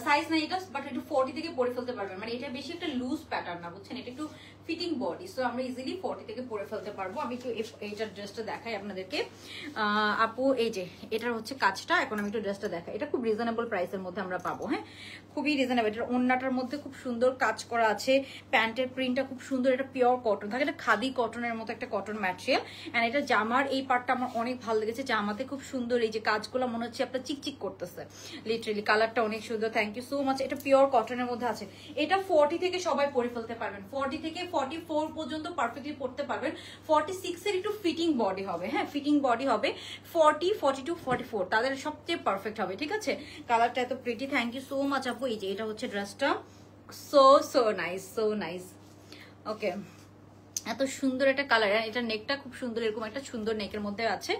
সাইজ না এটা, বাট একটু 40 থেকে পরে ফেলতে পারবেন, মানে এটা বেশি একটা লুজ প্যাটার্ন না, বুঝছেন, এটা একটু ফিটিং বডি, সো আমরা ইজিলি 40 থেকে পরে ফেলতে পারবো। আমি একটু এইটার ড্রেসটা দেখাই আপনাদেরকে। আপু এই যে এটার হচ্ছে কাজটা, এখন আমি একটু ড্রেসটা দেখাই। এটা খুব রিজনেবল প্রাইসের মধ্যে আমরা পাবো, হ্যাঁ খুবই রিজনেবল। এটার ওড়নাটার মধ্যে খুব সুন্দর কাজ করা আছে, প্যান্টের প্রিন্টটা খুব সুন্দর, এটা পিওর কটন থাকে, এটা খাদি কটনের মতো একটা কটন ম্যাটেরিয়াল। অ্যান্ড এটা জামার এই পার্টটা আমার অনেক ভালো লেগেছে, জামাতে খুব সুন্দর এই যে কাজগুলো মনে হচ্ছে আপনার চিকচিক করতেছে, লিটারেলি কালারটা অনেক সুন্দর। Thank you so much. এটা পিওর কটনের মধ্যে আছে, এটা 40 থেকে সবাই পরে ফেলতে পারবেন, 40 থেকে 44 পর্যন্ত পারফেক্টলি পরতে পারবেন। 46 এর একটু ফিটিং বডি হবে, হ্যাঁ ফিটিং বডি হবে। 40, 42, 44 তাদের সবচেয়ে পারফেক্ট হবে, ঠিক আছে। কালারটা এত pretty, thank you so much আপু। এই যে এটা হচ্ছে ড্রেসটা, so nice, so nice, okay এত সুন্দর একটা কালার। এটা নেকটা খুব সুন্দর, এরকম একটা সুন্দর নেকের মধ্যে আছে,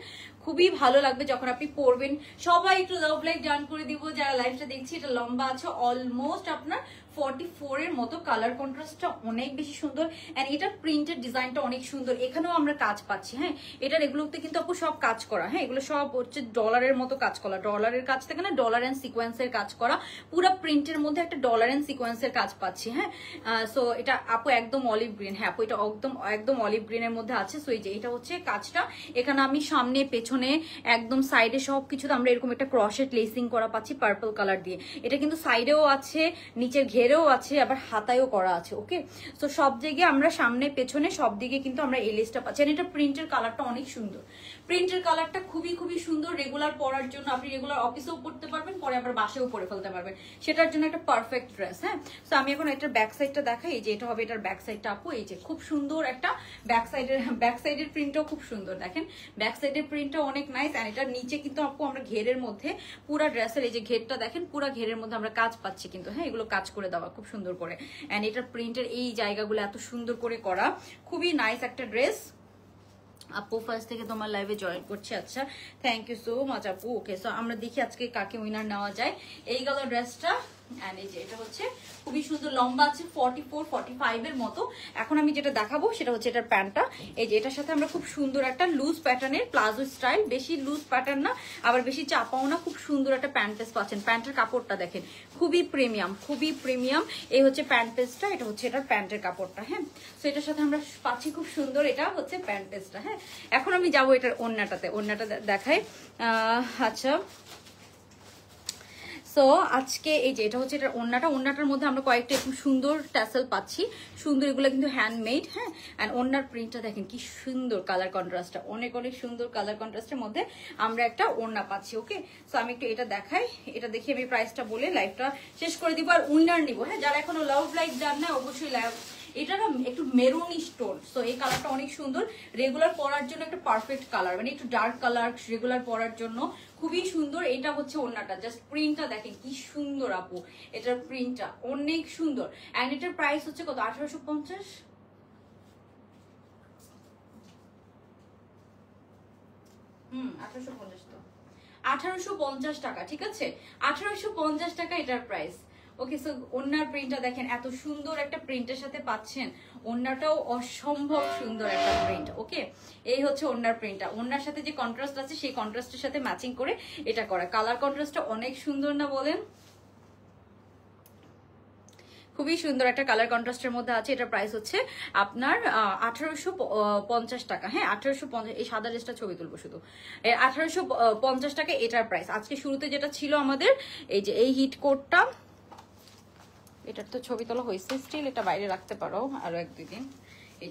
খুবই ভালো লাগবে যখন আপনি পরবেন। সবাই একটু লাভ লাইক ডান করে দিব যারা লাইভটা দেখছি। এটা লম্বা আছে অলমোস্ট আপনার 44 এর মতো, কালার কন্ট্রাস্টটা অনেক বেশি সুন্দর, এন্ড এটা প্রিন্টেড ডিজাইনটা অনেক সুন্দর, এখানেও আমরা কাজ পাচ্ছি। হ্যাঁ এটার এগুলোতে কিন্তু আপু সব কাজ করা, হ্যাঁ এগুলো সব হচ্ছে ডলারের মতো কাজ করা, ডলারের কাজ থেকে না ডলার এন্ড সিকোয়েন্সের কাজ করা, পুরো প্রিন্টের মধ্যে একটা ডলার এন্ড সিকোয়েন্সের কাজ পাচ্ছি। হ্যাঁ সো এটা আপু একদম অলিভ গ্রিন, হ্যাঁ আপু এটা একদম অলিভ গ্রিনের মধ্যে আছে। সো এই যে এটা হচ্ছে কাজটা, এখানে আমি সামনে পেছনে একদম সাইডে সবকিছুতে আমরা এরকম একটা ক্রশেট লেসিং করা পাচ্ছি পার্পল কালার দিয়ে। এটা কিন্তু সাইডেও আছে, নিচের ঘেরেও আছে, আবার হাতায়ও করা আছে, ওকে। সো সব জায়গায় আমরা সামনে পেছনে সব দিকে কিন্তু আমরা এই লেসটা পাচ্ছি। এটা প্রিন্টের কালারটা অনেক সুন্দর, প্রিন্টের কালারটা খুবই সুন্দর, রেগুলার পরার জন্য, আপনি রেগুলার অফিসেও পড়তে পারবেন, পরে আবার বাসায়ও পরে ফেলতে পারবেন, সেটার জন্য একটা পারফেক্ট ড্রেস। হ্যাঁ সো আমি এখন এটার ব্যাক সাইডটা দেখাই, এই যে এটা হবে এটার ব্যাক সাইডটা আপু। এই যে খুব সুন্দর একটা ব্যাক সাইডের প্রিন্টটাও খুব সুন্দর, দেখেন ব্যাক সাইডের প্রিন্টটা অনেক নাইস। এন্ড এটার নিচে কিন্তু আপু আমরা ঘেরের মধ্যে পুরা ড্রেসের এই যে ঘেরটা দেখেন, পুরা ঘেরের মধ্যে আমরা কাজ পাচ্ছি কিন্তু, হ্যাঁ এগুলো কাজ করে দেওয়া খুব সুন্দর করে। এন্ড এটার প্রিন্টের এই জায়গাগুলো এত সুন্দর করে করা, খুবই নাইস একটা ড্রেস। আপু ফার্স্ট থেকে তোমার লাইভে জয়েন করছি, আচ্ছা থ্যাংক ইউ সো মাচ আপু। ওকে সো আমরা দেখি আজকে কাকে উইনার নেওয়া যায়। এই গেল ড্রেসটা, এন্ড এই যে এটা হচ্ছে খুবই সুন্দর, লম্বা আছে 44, 45 এর মতো। এখন আমি যেটা দেখাবো সেটা হচ্ছে এটার প্যান্টটা। এই যে এটার সাথে আমরা খুব সুন্দর একটা লুজ প্যাটার্নের প্লাজো স্টাইল, বেশি লুজ প্যাটার্ন না আবার বেশি চাপাও না, খুব সুন্দর একটা প্যান্ট পিস পাচ্ছেন। প্যান্টের কাপড়টা দেখেন খুবই প্রিমিয়াম। এই হচ্ছে প্যান্ট পিসটা, এটা হচ্ছে এটার প্যান্টের কাপড়টা। হ্যাঁ তো এটার সাথে আমরা পাচ্ছি খুব সুন্দর, এটা হচ্ছে প্যান্ট পিসটা। হ্যাঁ এখন আমি যাবো এটার ওড়নাটা দেখাই। আচ্ছা সো আজকে এই যে এটা হচ্ছে এটা ওন্নাটার মধ্যে আমরা কয়েকটা একটু সুন্দর ট্যাসেল পাচ্ছি, সুন্দর, এগুলো কিন্তু হ্যান্ডমেড। হ্যাঁ, অ্যান্ড ওন্নার প্রিন্টটা দেখেন কি সুন্দর কালার কন্ট্রাস্টটা, অনেক অনেক সুন্দর কালার কন্ট্রাস্টের মধ্যে আমরা একটা ওন্না পাচ্ছি। ওকে, সো আমি একটু এটা দেখাই, এটা দেখি আমি প্রাইসটা বলে লাইভটা শেষ করে দিব আর উইনার নিব। হ্যাঁ, যারা এখনো লাভ লাইক জান না অবশ্যই লাভ, এটা না একটু মেরুন স্টোন, সো এই কালারটা অনেক সুন্দর, রেগুলার পরার জন্য একটা পারফেক্ট কালার, মানে একটু ডার্ক কালার রেগুলার পরার জন্য খুবই সুন্দর। এটা হচ্ছে ওন্নাটা, জাস্ট প্রিন্টটা দেখেন কি সুন্দর আপু, এটার প্রিন্টটা অনেক সুন্দর। এন্ড এটার প্রাইস হচ্ছে কত, 1850। 1850 তো 1850 টাকা, ঠিক আছে, 1850 টাকা এটার প্রাইস। ওকে, সো ওন্নার প্রিন্টটা দেখেন, এত সুন্দর একটা প্রিন্টের সাথে পাচ্ছেন, ওন্নাটাও অসম্ভব সুন্দর একটা প্রিন্ট। ওকে, এই হচ্ছে ওন্নার প্রিন্টটা, ওন্নার সাথে যে কন্ট্রাস্ট আছে সেই কন্ট্রাস্টের সাথে ম্যাচিং করে এটা করা, কালার কন্ট্রাস্টটা অনেক সুন্দর না বলেন? খুবই সুন্দর একটা কালার কন্ট্রাস্টের মধ্যে আছে। এটার প্রাইস হচ্ছে আপনার 1850 টাকা। হ্যাঁ, 1850। এই সাদা ড্রেসটা ছবি তুলবো শুধু, 1850 টাকা এটার প্রাইস। আজকে শুরুতে যেটা ছিল আমাদের এই যে এই হিট কোটটা, এটার তো ছবি তোলা হয়েছে, স্টিল এটা বাইরে রাখতে পারো আরো 1-2 দিন। এই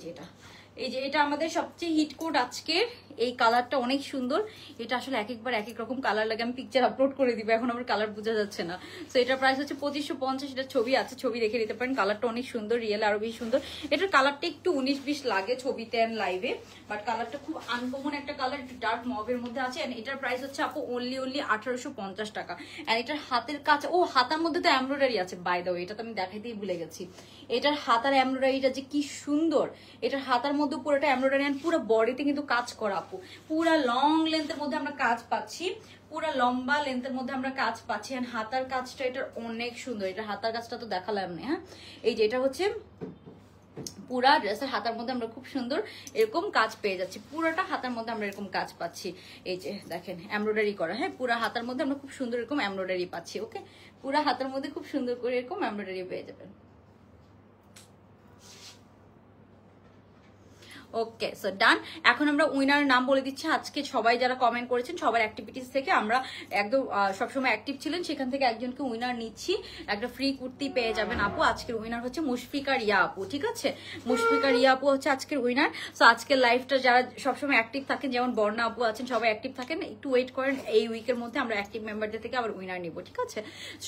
যে এটা আমাদের সবচেয়ে হিট কোড আজকের, এই কালারটা অনেক সুন্দর। এটা আসলে এক একবার এক এক রকম কালার লাগে, আমি পিকচার আপলোড করে দিব, এখন আমার কালার বোঝা যাচ্ছে না। সো এটার প্রাইস হচ্ছে 2550। এটা ছবি আছে, ছবি দেখে নিতে পারেন। কালারটা অনেক সুন্দর, রিয়েল আরো বেশি সুন্দর। এটার কালারটা একটু 19-20 লাগে ছবিতে এন্ড লাইভে, বাট কালারটা খুব আনকমন একটা কালার, একটু ডার্ক মবের মধ্যে আছে। এন্ড এটার প্রাইস হচ্ছে আপু অনলি 1850 টাকা। এন্ড এটার হাতের কাছে, ও হাতার মধ্যে তো এমব্রয়ডারি আছে, বাই দ্য ওয়ে এটা তো আমি দেখাইতেই ভুলে গেছি। এটার হাতার এমব্রয়ডারিটা যে কি সুন্দর, এটার হাতার মধ্যে পুরোটা এমব্রয়ডারি, পুরো বডিতে কিন্তু কাজ করা আপু, পুরা লং লেন্থের মধ্যে আমরা কাজ পাচ্ছি, পুরা লম্বা লেন্থের মধ্যে আমরা কাজ পাচ্ছি। আর হাতার কাজটা এটার অনেক সুন্দর, এটা হাতার কাজটা তো দেখালাম না। হ্যাঁ, এই যে এটা হচ্ছে পুরা ড্রেসের হাতার মধ্যে আমরা খুব সুন্দর এরকম কাজ পেয়ে যাচ্ছি, পুরোটা হাতার মধ্যে আমরা এরকম কাজ পাচ্ছি। এই যে দেখেন এমব্রয়ডারি করা, হ্যাঁ, পুরা হাতার মধ্যে আমরা খুব সুন্দর এরকম এমব্রয়ডারি পাচ্ছি। ওকে, পুরা হাতার মধ্যে খুব সুন্দর করে এরকম এমব্রয়ডারি পেয়ে যাবেন। ওকে, সো ডান। এখন আমরা উইনার নাম বলে দিচ্ছি। আজকে সবাই যারা কমেন্ট করেছেন সবার অ্যাক্টিভিটিস থেকে আমরা একদম সবসময় অ্যাক্টিভ ছিলেন, সেখান থেকে একজনকে উইনার নিচ্ছি, একটা ফ্রি কুর্তি পেয়ে যাবেন আপু। আজকের উইনার হচ্ছে মুশফিকা রিয়া আপু, ঠিক আছে, মুশফিকা রিয়া আপু হচ্ছে আজকের উইনার। সো আজকের লাইভটা যারা সবসময় অ্যাক্টিভ থাকেন, যেমন বর্ণা আপু আছেন, সবাই অ্যাক্টিভ থাকেন, একটু ওয়েট করেন, এই উইকের মধ্যে আমরা অ্যাক্টিভ মেম্বারদের থেকে আবার উইনার নিব, ঠিক আছে।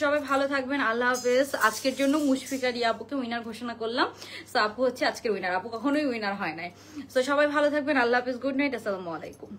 সবাই ভালো থাকবেন, আল্লাহ হাফেজ। আজকের জন্য মুশফিকা রিয়া আপুকে উইনার ঘোষণা করলাম। সো আপু হচ্ছে আজকের উইনার, আপু কখনোই উইনার হয় নাই। তো সবাই ভালো থাকবেন, আল্লাহ হাফেজ, গুড নাইট, আসসালামু আলাইকুম।